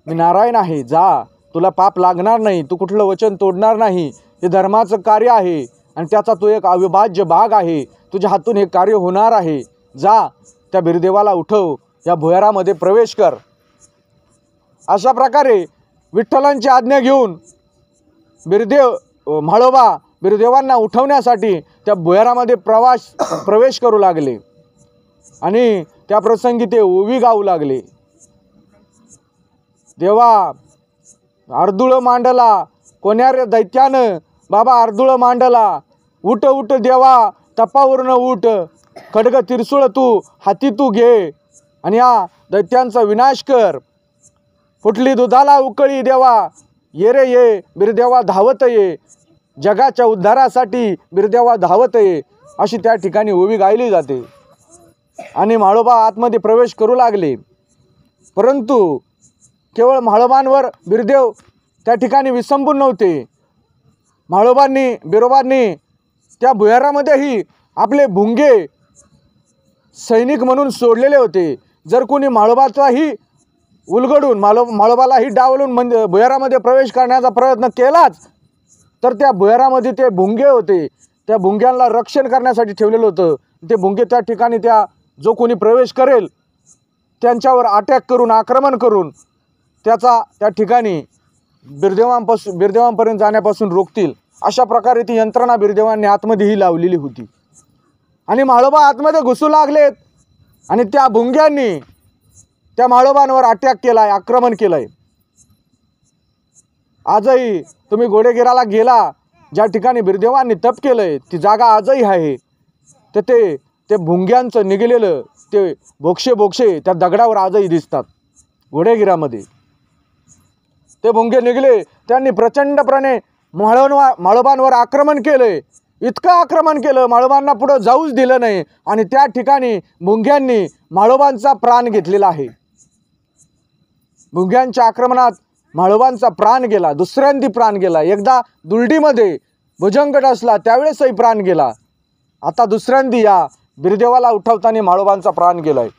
मी नारायण आहे, जा, तुला पाप लागणार नाही, तू कुठलं वचन तोडणार नाही, हे धर्माचं कार्य आहे आणि त्याचा तो एक अविभाज्य भाग आहे, तुझ्या हातून हे कार्य होणार आहे. जा, त्या बिरदेवाला उठव, या भुयारामध्ये प्रवेश कर. अशा प्रकारे विठ्ठलांची आज्ञा घेऊन म्हाळोबा बिरदेवांना उठवण्यासाठी त्या भुयारामध्ये प्रवेश करू लागले आणि त्या प्रसंगी ते ओवी गाऊ लागले. देवा अर्धुळ मांडला, कोण्या रे दैत्यानं बाबा अर्धुळ मांडला, उठ उठ देवा तपावरून उठ, खड्ग तिरसुळ तू हाती तू घे आणि या दैत्यांचा विनाश कर. फुटली दुधाला उकळी देवा, ये रे ये बिरदेवा धावत ये, जगाच्या उद्धारासाठी बिरदेवा धावत ये, अशी त्या ठिकाणी ओवी गायली जाते. आणि म्हाळोबा आतमध्ये प्रवेश करू लागले. परंतु केवळ म्हाळोबांवर बिरदेव त्या ठिकाणी विसंबून नव्हते. म्हाळोबांनी बिरोबांनी त्या भुयारामध्येही आपले भुंगे सैनिक म्हणून सोडलेले होते. जर कोणी म्हाळोबाचाही उलगडून म्हाळोबालाही डावलून म्हणजे भुयारामध्ये प्रवेश करण्याचा प्रयत्न केलाच तर त्या भुयारामध्ये ते भुंगे होते, त्या भुंग्यांना रक्षण करण्यासाठी ठेवलेलं होतं. ते भुंगे त्या ठिकाणी त्या जो कोणी प्रवेश करेल त्यांच्यावर अटॅक करून आक्रमण करून त्याचा त्या ठिकाणी बिरदेवांपर्यंत जाण्यापासून रोखतील. अशा प्रकारे ती यंत्रणा बिरदेवांनी आतमध्येही लावलेली होती. आणि म्हाळोबा आतमध्ये घुसू लागलेत आणि त्या भुंग्यांनी त्या म्हाळोबांवर अटॅक केलाय, आक्रमण केलंय. आजही तुम्ही घोडेगिराला गेला, ज्या ठिकाणी बिरदेवांनी तप केलंय ती जागा आजही आहे. तर ते भुंग्यांचं निघलेलं ते बोक्षे त्या दगडावर आजही दिसतात घोडेगिरामध्ये. ते भुंगे निघले, त्यांनी प्रचंडपणे म्हाळोबांवर आक्रमण केलंय. इतकं आक्रमण केलं म्हाळोबांना पुढं जाऊच दिलं नाही आणि त्या ठिकाणी भुंग्यांनी म्हाळोबांचा प्राण घेतलेला आहे. भुंग्यांच्या आक्रमणात म्हाळोबांचा प्राण गेला, दुसऱ्यांदी प्राण गेला. एकदा दुलडीमध्ये भुजंग डसला त्यावेळेसही प्राण गेला. आता दुसऱ्यांदी या बिरदेवाला उठवताना म्हाळोबांचा प्राण गेलाय.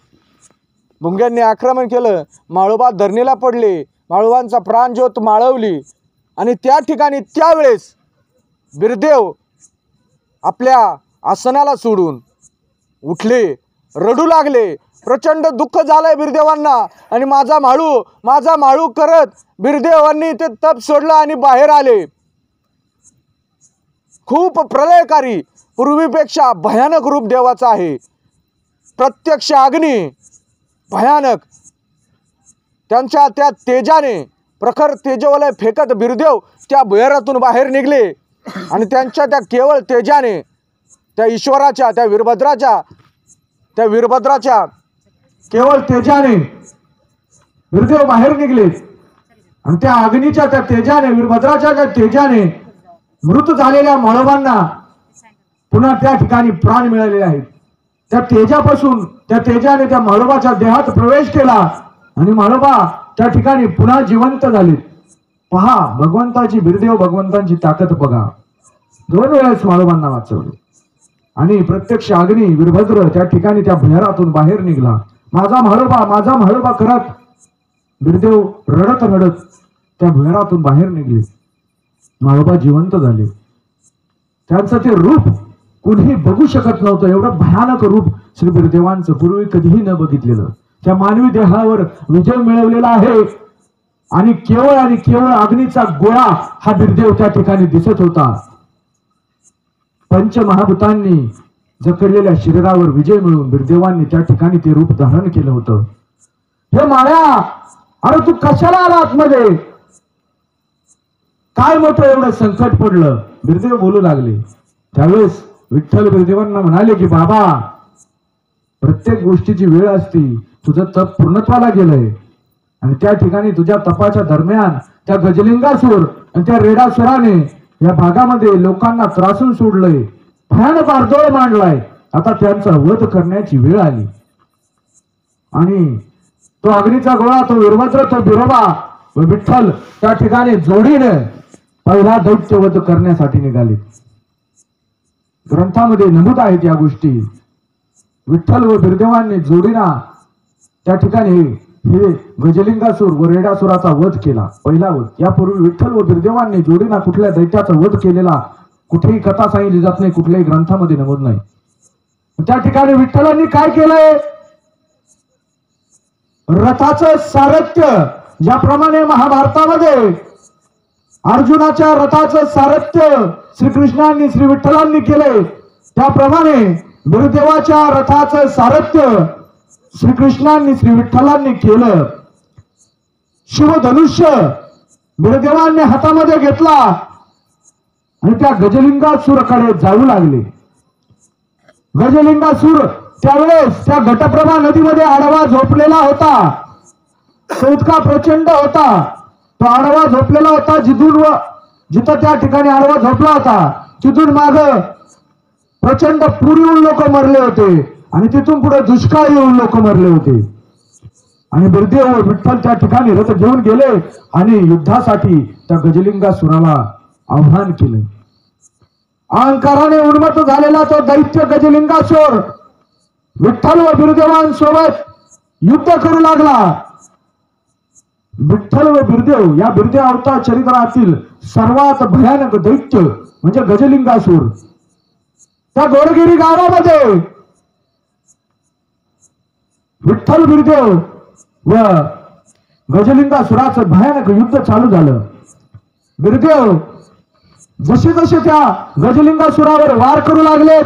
भुंग्यांनी आक्रमण केलं, म्हाळोबा धरणीला पडले, म्हाळोबांचा प्राण ज्योत माळवली आणि त्या ठिकाणी त्यावेळेस बिरदेव आपल्या आसनाला सोडून उठले, रडू लागले. प्रचंड दुःख झालंय बिरदेवांना आणि माझा माळू करत बिरदेवांनी ते तप सोडलं आणि बाहेर आले. खूप प्रलयकारी, पूर्वीपेक्षा भयानक रूप देवाचं आहे. प्रत्यक्ष अग्नी भयानक, त्यांच्या त्या तेजाने प्रखर तेजवलय फेकत बिरदेव त्या भुयारातून बाहेर निघले आणि त्यांच्या त्या केवळ तेजाने त्या ईश्वराच्या त्या वीरभद्राच्या केवळ तेजाने बिरदेव बाहेर निघले आणि त्या अग्नीच्या त्या तेजाने, वीरभद्राच्या त्या तेजाने मृत झालेल्या म्हाळोबांना पुन्हा त्या ठिकाणी प्राण मिळालेले आहेत. त्या तेजापासून त्या तेजाने त्या म्हाळोबाच्या देहात प्रवेश केला आणि म्हाळोबा त्या ठिकाणी पुन्हा जिवंत झाले. पहा बिरदेव भगवंतांची ताकद बघा. 2 वेळेस म्हाळोबांना वाचवले आणि प्रत्यक्ष अग्नी वीरभद्र त्या ठिकाणी त्या भुयारातून बाहेर निघला. माझा म्हाळोबा करत बिरदेव रडत त्या भुयारातून बाहेर निघले. म्हाळोबा जिवंत झाले. त्यांचं ते रूप कुणीही बघू शकत नव्हतं. एवढं भयानक रूप श्री बिरदेवांचं पूर्वी कधीही न बघितलेलं. त्या मानवी देहावर विजय मिळवलेला आहे आणि केवळ अग्नीचा गोळा हा बिरदेव त्या ठिकाणी दिसत होता. पंचमहाभूतांनी जखडलेल्या शरीरावर विजय मिळवून बिरदेवांनी त्या ठिकाणी ते रूप धारण केलं होतं. हे माळ्या, अरे तू कशाला आला आतमध्ये? काय मोठं एवढं संकट पडलं? बिरदेव बोलू लागले. त्यावेळेस विठ्ठल बिरदेवांना म्हणाले की बाबा, प्रत्येक गोष्टीची वेळ असती. तुझं तप पूर्णत्वाला गेलंय आणि त्या ठिकाणी तुझ्या तपाच्या दरम्यान त्या गजलिंगासूर आणि त्या रेडासुराने या भागामध्ये लोकांना त्रासून सोडलंय, भयानक आर्दोळ मांडलाय. आता त्यांचा वध करण्याची वेळ आली आणि तो अग्नीचा गोळा, तो वीरभद्र, तो बिरोबा व विठ्ठल त्या ठिकाणी जोडीने पहिला दैत्यवध करण्यासाठी निघाले. ग्रंथामध्ये नमूद आहेत या गोष्टी. विठ्ठल व बिरदेवांनी जोडीना त्या ठिकाणी हे गजलिंगासूर व रेडासुराचा वध केला, पहिला वध. यापूर्वी विठ्ठल व बिरदेवांनी जोडीना कुठल्या दैत्याचा वध केलेला कुठेही कथा सांगितली जात नाही, कुठल्याही ग्रंथामध्ये नमूद नाही. त्या ठिकाणी विठ्ठलांनी काय केलंय? रथाचं सारथ्य, ज्याप्रमाणे महाभारतामध्ये अर्जुनाच्या रथाचं सारथ्य श्रीकृष्णांनी श्री विठ्ठलांनी केले, त्याप्रमाणे बिरदेवाच्या रथाचं सारथ्य श्रीकृष्णांनी श्री विठ्ठलांनी केलं. शिवधनुष्य बिरदेवांनी हातामध्ये घेतला आणि त्या गजलिंगासूरकडे जाऊ लागले. गजलिंगासूर त्यावेळेस त्या घटप्रभा नदीमध्ये आडवा झोपलेला होता. तो इतका प्रचंड होता, तो आडवा झोपलेला होता. जिथं त्या ठिकाणी आडवा झोपला होता तिथून माग प्रचंड पूर येऊन लोक मरले होते आणि तिथून पुढे दुष्काळ येऊन लोक मरले होते. आणि बिरदेव व विठ्ठल त्या ठिकाणी रथ घेऊन गेले आणि युद्धासाठी त्या गजलिंगासुराला आव्हान केले. अहंकाराने उन्मत्त झालेला तो दैत्य गजलिंगासुर विठ्ठल व बिरदेवांसोबत युद्ध करू लागला. विठ्ठल व बिरदेव या बिरदेव अवतार चरित्रातील सर्वात भयानक दैत्य म्हणजे गजलिंगासुर त्या गोडगिरी गावामध्ये विठ्ठल बिरदेव व गजलिंगासुराचं भयानक युद्ध चालू झालं. बिरदेव जसे जसे त्या गजलिंगासुरावर वार करू लागले,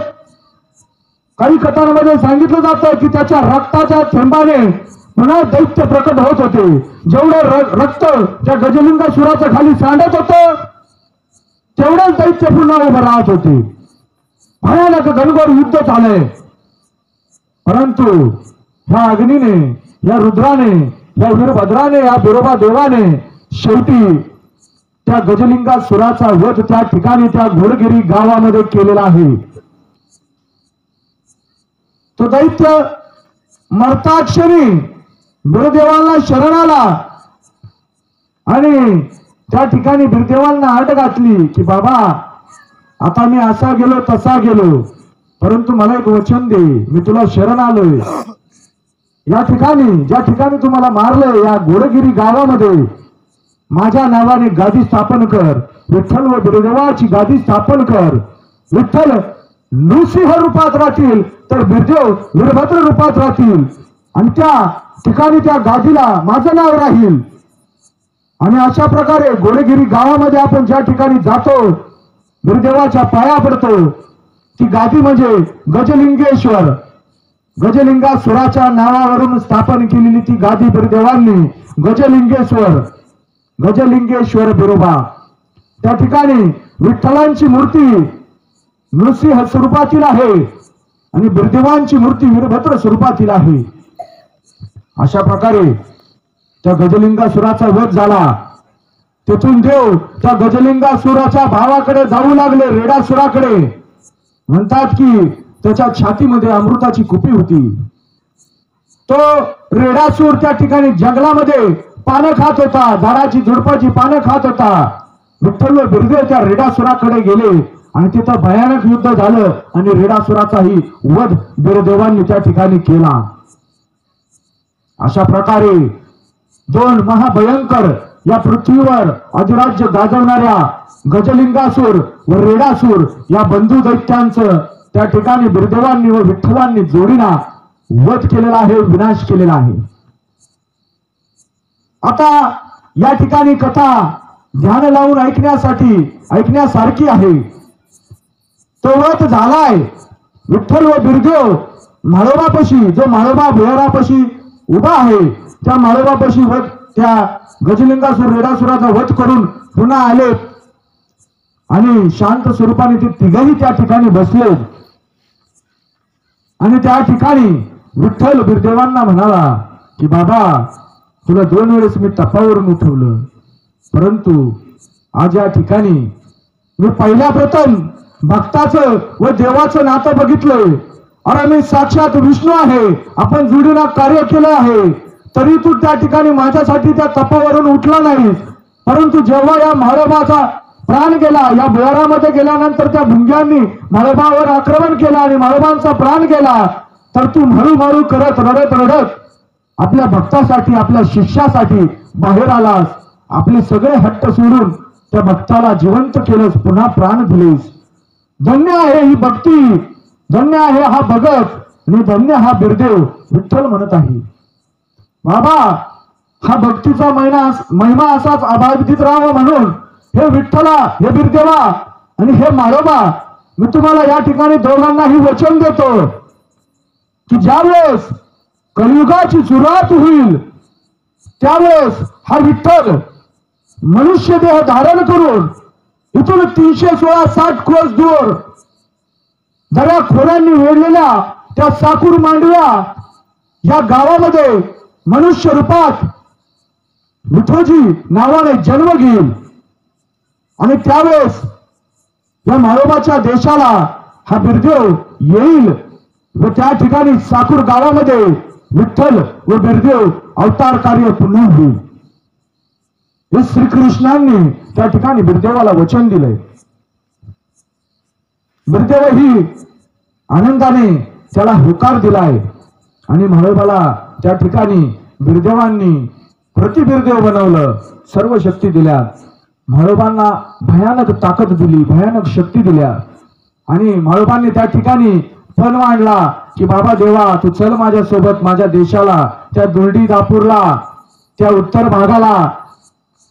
काही कथांमध्ये सांगितलं जातं की त्याच्या रक्ताच्या थेंबाने पुन्हा दैत्य प्रकट होत होते. जेवढं रक्त त्या गजलिंगासुराच्या खाली सांडत होतं तेवढंच दैत्य पुन्हा उभं राहत होते. भयानक घनघोर युद्ध झालंय. परंतु ह्या अग्नीने, या रुद्राने, या वीरभद्राने, या बिरोबा देवाने शेवटी त्या गजलिंगासुराचा वध त्या ठिकाणी त्या घोडगिरी गावामध्ये केलेला आहे. तो दैत्य मरताक्षरी बिरदेवांना शरण आला आणि त्या ठिकाणी बिरदेवांना अट घातली की बाबा आता मी असा गेलो तसा गेलो, परंतु मला एक वचन दे, मी तुला शरण आलोय. या ठिकाणी ज्या ठिकाणी तुम्हाला मारलंय या घोडगिरी गावामध्ये माझ्या नावाने गादी स्थापन कर. विठ्ठल व बिरदेवाची गादी स्थापन कर. विठ्ठल नृसिंह रूपात राहतील तर बिरदेव वीरभद्र रूपात राहतील आणि त्या ठिकाणी त्या गादीला माझं नाव राहील. आणि अशा प्रकारे घोडगिरी गावामध्ये आपण ज्या ठिकाणी जातो बिरदेवाच्या पाया पडतो, ती गादी म्हणजे गजलिंगेश्वर, गजलिंगासुराच्या नावावरून स्थापन केलेली ती गादी बिरदेवांनी गजलिंगेश्वर, गजलिंगेश्वर बिरोबा. त्या ठिकाणी विठ्ठलांची मूर्ती नृसिंह स्वरूपातील आहे आणि बिरदेवांची मूर्ती वीरभद्र स्वरूपातील आहे. अशा प्रकारे त्या गजलिंगासुराचा वध झाला. तेथून देव त्या गजलिंगासुराच्या भावाकडे जाऊ लागले, रेडासुराकडे. म्हणतात की त्याच्या छातीमध्ये अमृताची कुपी होती. तो रेडासूर त्या ठिकाणी जंगलामध्ये पानं खात होता, झाडाची झुडपाची पानं खात होता. विठ्ठल व बिरदेव त्या रेडासुराकडे गेले आणि तिथं भयानक युद्ध झालं आणि रेडासुराचाही वध बिरदेवांनी त्या ठिकाणी केला. अशा प्रकारे दोन महाभयंकर या पृथ्वीवर अधिराज्य गाजवणाऱ्या गजलिंगासूर व रेडासूर या बंधू दैत्यांचं त्या ठिकाणी बिरदेवांनी व विठ्ठलांनी जोडीना वध केलेला आहे, विनाश केलेला आहे. आता या ठिकाणी कथा ध्यान लावून ऐकण्यासारखी आहे. तो वध झालाय. विठ्ठल व बिरदेव म्हाळोबापाशी, जो म्हाळोबा भुयारापाशी उभा आहे त्या म्हाळोबापाशी वध त्या गजलिंगासूर रेडासुराचा वध करून पुन्हा आले आणि शांत स्वरूपाने ते तिघही त्या ठिकाणी बसले. आणि त्या ठिकाणी विठ्ठल बिरदेवांना म्हणाला की बाबा तुला 2 वेळेस मी तपावरून उठवलं, परंतु आज या ठिकाणी मी पहिल्या प्रथम भक्ताचं व देवाचं नातं बघितलंय. अरे मी साक्षात विष्णू आहे, आपण जोडीनं कार्य केलं आहे, तरी तू त्या ठिकाणी माझ्यासाठी त्या तपावरून उठला नाहीस. परंतु जेव्हा या म्हाळोबाचा प्राण गेला, या भुयारामध्ये गेल्यानंतर त्या भुंग्यांनी म्हाळोबावर आक्रमण केलं आणि म्हाळोबांचा प्राण गेला, तर तू म्हाळू करत रडत रडत आपल्या भक्तासाठी, आपल्या शिष्यासाठी बाहेर आलास. आपले सगळे हट्ट सोडून त्या भक्ताला जिवंत केलंस, पुन्हा प्राण दिलेस. धन्य आहे ही भक्ती, धन्य आहे हा भगत आणि धन्य हा बिरदेव. विठ्ठल म्हणत आहे बाबा हा भक्तीचा महिमा असाच अबाधित राहावा म्हणून हे विठ्ठला, हे बिरदेवा आणि हे म्हाळोबा, मी तुम्हाला या ठिकाणी दोघांनाही वचन देतो की ज्यावेळेस कलियुगाची सुरुवात होईल त्यावेळेस हा विठ्ठल मनुष्य देह धारण करून इथून 316-60 कोस दूर दऱ्या खोऱ्यांनी वेढलेल्या त्या साकूर मांडव्या या गावामध्ये मनुष्य रूपात विठोजी नावाने जन्म घेईल. आणि त्यावेळेस या म्हाळोबाच्या देशाला हा बिरदेव येईल व त्या ठिकाणी साकूर गावामध्ये विठ्ठल व बिरदेव अवतार कार्य पुन्हा होईल हे श्रीकृष्णांनी त्या ठिकाणी बिरदेवाला वचन दिलंय. बिरदेव ही आनंदाने त्याला होकार दिलाय आणि म्हाळोबाला त्या ठिकाणी बिरदेवांनी प्रतिबिरदेव बनवलं, सर्व शक्ती दिल्या. म्हाळोबांना भयानक ताकद दिली, भयानक शक्ती दिल्या आणि म्हाळोबांनी त्या ठिकाणी पण मांडला की बाबा देवा तू चल माझ्या सोबत माझ्या देशाला, त्या दुर्डी दापूरला, त्या उत्तर भागाला.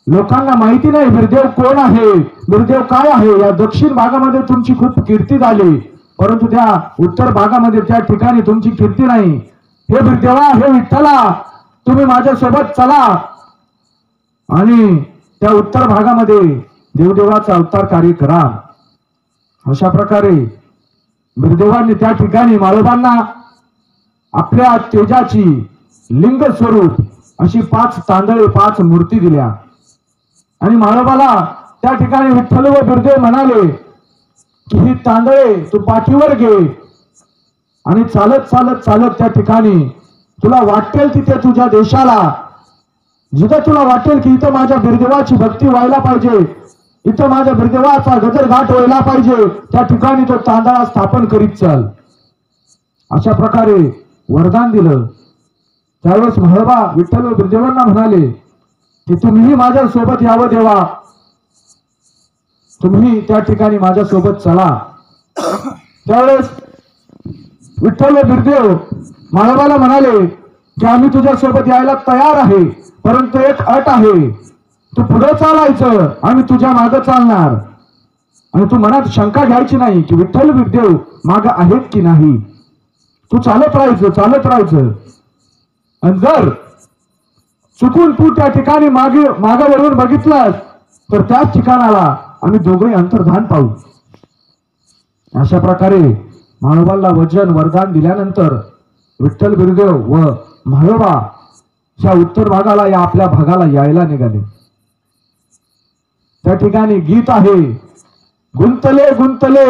लोकांना माहिती नाही बिरदेव कोण आहे, बिरदेव काय आहे. या दक्षिण भागामध्ये तुमची खूप कीर्ती झाली, परंतु त्या उत्तर भागामध्ये त्या ठिकाणी तुमची कीर्ती नाही. हे बिरदेवा, हे विठ्ठला, तुम्ही माझ्या सोबत चला आणि त्या उत्तर भागामध्ये देवदेवाचा अवतार कार्य करा. अशा प्रकारे बिरदेवांनी त्या ठिकाणी म्हाळोबांना आपल्या तेजाची लिंग स्वरूप अशी 5 तांदळे 5 मूर्ती दिल्या आणि म्हाळोबाला त्या ठिकाणी विठ्ठल व बिरदेव म्हणाले की ही तांदळे तू पाठीवर घे आणि चालत चालत चालत त्या ठिकाणी तुला वाटेल तिथे तुझ्या देशाला, जिथं तुला वाटेल की इथं माझ्या बिरदेवाची भक्ती व्हायला पाहिजे, इथं माझ्या बिरदेवाचा गजर घाट व्हायला पाहिजे, त्या ठिकाणी तो तांदळा स्थापन करीत चल. अशा प्रकारे वरदान दिलं. त्यावेळेस म्हाळोबा विठ्ठल व बिरदेवांना म्हणाले की तुम्हीही माझ्या सोबत यावं देवा, तुम्ही त्या ठिकाणी माझ्या सोबत चला. त्यावेळेस विठ्ठल व बिरदेव म्हाळोबाला म्हणाले की आम्ही तुझ्या सोबत यायला तयार आहे, परंतु एक अट आहे, तू पुढे चालायचं, आम्ही तुझ्या मागे चालणार आणि तू मनात शंका घ्यायची नाही की विठ्ठल बिरदेव मागे आहेत की नाही. तू चालत राहायचं. आणि जर चुकून तू त्या ठिकाणी मागे वळून बघितलंस तर त्याच ठिकाणाला आम्ही दोघे अंतर्धान पाहू. अशा प्रकारे म्हाळोबाला वरदान दिल्यानंतर विठ्ठल बिरदेव व म्हाळोबा या उत्तर भागाला, या आपल्या भागाला यायला निघाले. त्या ठिकाणी गीत आहे, गुंतले गुंतले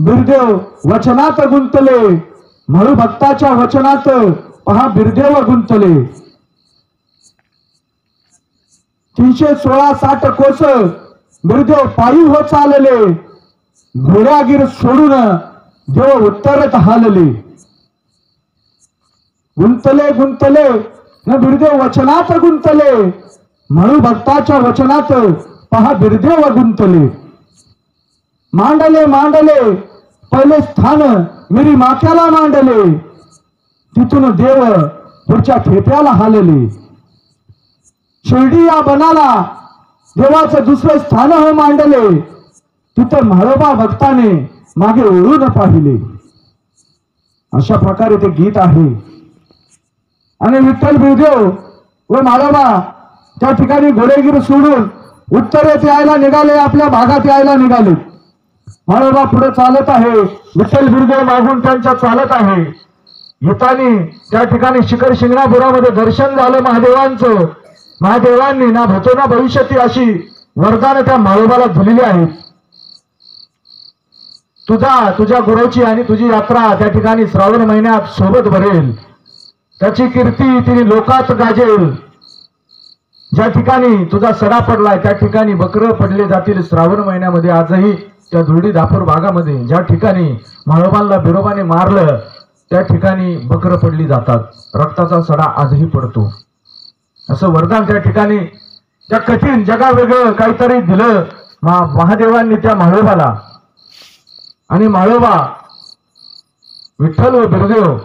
बिरदेव वचनात गुंतले, म्हाळू भक्ताच्या वचनात पहा बिरदेव गुंतले. 316 कोस बिरदेव पायी हो चालले, घोड्यागीर सोडून देव उत्तरत हालले. गुंतले गुंतले न बिरदेव वचनात गुंतले, म्हाळू भक्ताच्या वचनात पहा बिरदेव गुंतले. मांडले पहिले स्थान मिरी माथ्याला मांडले, तिथून देव पुढच्या ठेप्याला हालले. शिर्डी या बनाला देवाचं दुसरं स्थान हो मांडले, तिथं म्हाळोबा भक्ताने मागे ओळून पाहिले. अशा प्रकारे ते गीत आहे. आणि विठ्ठल बिरदेव व म्हाळोबा त्या ठिकाणी घोडेगीर सोडून उत्तरेत यायला निघाले, आपल्या भागात यायला निघाले. म्हाळोबा पुढे चालत आहे, विठ्ठल बिरदेव मागून त्यांच्या चालत आहे. येतानी त्या ठिकाणी शिखर शिंगणापुरामध्ये दर्शन झालं महादेवांचं. महादेवांनी ना भूतो ना भविष्यती अशी वरदान त्या म्हाळोबाला दिलेली आहेत. तुझ्या गुरुची आणि तुझी यात्रा त्या ठिकाणी श्रावण महिन्यात सोबत भरेल, त्याची कीर्ती तिने लोकात गाजेल. ज्या ठिकाणी तुझा सडा पडलाय त्या ठिकाणी बकर पडले जातील श्रावण महिन्यामध्ये. आजही त्या दुर्डी दापूर भागामध्ये ज्या ठिकाणी म्हाळोबाला बिरोबाने मारलं त्या ठिकाणी बकर पडली जातात, रक्ताचा सडा आजही पडतो. असं वरदान त्या ठिकाणी त्या कठीण जगावेगळं काहीतरी दिलं महादेवांनी त्या म्हाळोबाला. आणि म्हाळोबा विठ्ठल व बिरदेव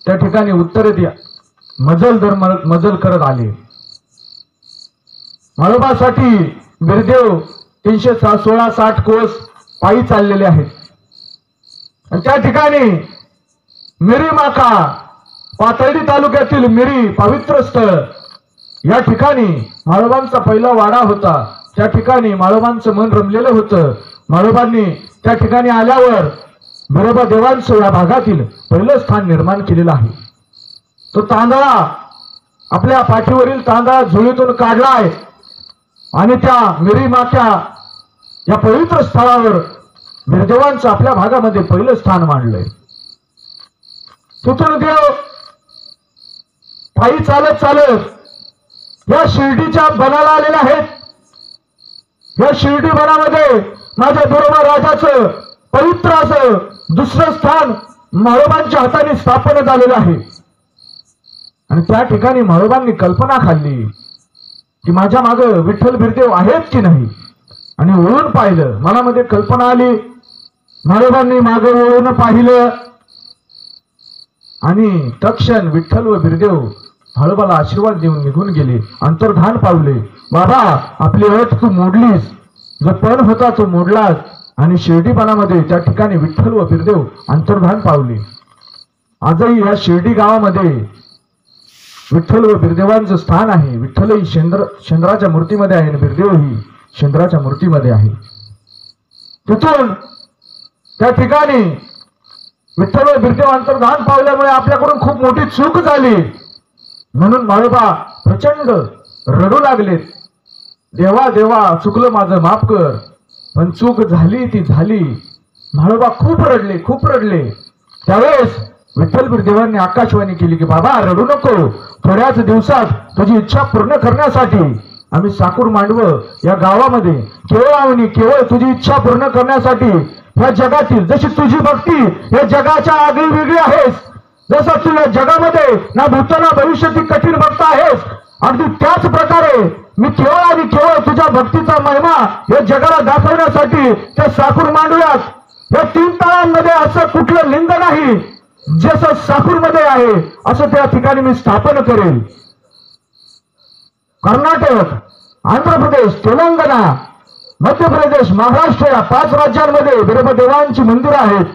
त्या ठिकाणी उत्तरेत मजल करत आले. म्हाळोबासाठी बिरदेव 360 कोस पायी चाललेले आहेत. आणि त्या ठिकाणी मिरी माका पाथर्डी तालुक्यातील मिरी पवित्र स्थळ या ठिकाणी म्हाळोबांचा पहिला वाडा होता. त्या ठिकाणी म्हाळोबांचं मन रमलेलं होतं. म्हाळोबांनी त्या ठिकाणी आल्यावर बिरोबा देवांचं या भागातील पहिलं स्थान निर्माण केलेलं आहे. तो तांदळा आपल्या पाठीवरील तांदळा झोळीतून काढलाय आणि त्या मिरी मात्या या पवित्र स्थळावर बिरदेवांचं आपल्या भागामध्ये पहिलं स्थान मांडलंय. तिथून देव पायी चालत चालत या शिर्डीच्या बनाला आलेले आहेत। या शिर्डी बनामध्ये माझ्या बिरोबा राजाचं पवित्र असं दुसरं स्थान म्हाळोबांच्या हाताने स्थापन झालेलं आहे। आणि त्या ठिकाणी म्हाळोबांनी कल्पना खाल्ली की माझ्या मागे विठ्ठल बिरदेव आहेत की नाही, आणि वळून पाहिलं। मनामध्ये कल्पना आली, म्हाळोबांनी मागे वळून पाहिलं आणि तक्षण विठ्ठल व बिरदेव म्हाळोबाला आशीर्वाद देऊन निघून गेले, अंतर्धान पावले। बाबा, आपली अट तू मोडलीस, जो पण होता तो मोडलास, आणि शिर्डीपणामध्ये त्या ठिकाणी विठ्ठल व बिरदेव अंतर्धान पावले। आजही या शिर्डी गावामध्ये विठ्ठल व बिरदेवांचं स्थान आहे। विठ्ठलही शेंद्राच्या मूर्तीमध्ये आहे आणि बिरदेवही शेंद्राच्या मूर्तीमध्ये आहे। तिथून त्या ठिकाणी विठ्ठल व बिरदेव अंतर्धान पावल्यामुळे आपल्याकडून खूप मोठी चूक झाली, म्हणून म्हाळोबा प्रचंड रडू लागलेत। देवा देवा, चुकलं माझं, माफ कर, पण चूक झाली ती झाली। म्हाळोबा खूप रडले, खूप रडले। त्यावेळेस विठ्ठल बिरदेवांनी आकाशवाणी केली की बाबा रडू नको, थोड्याच दिवसात तुझी इच्छा पूर्ण करण्यासाठी आम्ही साकूर मांडव या गावामध्ये केवळ तुझी इच्छा पूर्ण करण्यासाठी या जगातील जशी तुझी भक्ती या जगाच्या आगळी वेगळी आहेस, जसं तुला जगामध्ये ना भूत ना भविष्यातील कठीण भक्त आहेस, अगदी त्याच प्रकारे मी केवळ आणि केवळ तुझ्या भक्तीचा महिमा या जगाला दाखवण्यासाठी त्या साकूर मांडव्यात या 3 तळांमध्ये असं कुठलं लिंग नाही जसं साकूरमध्ये आहे असं त्या ठिकाणी मी स्थापन करेल। कर्नाटक, आंध्र प्रदेश, तेलंगणा, मध्य प्रदेश, महाराष्ट्र या 5 राज्यांमध्ये बिरोबादेवांची मंदिरं आहेत,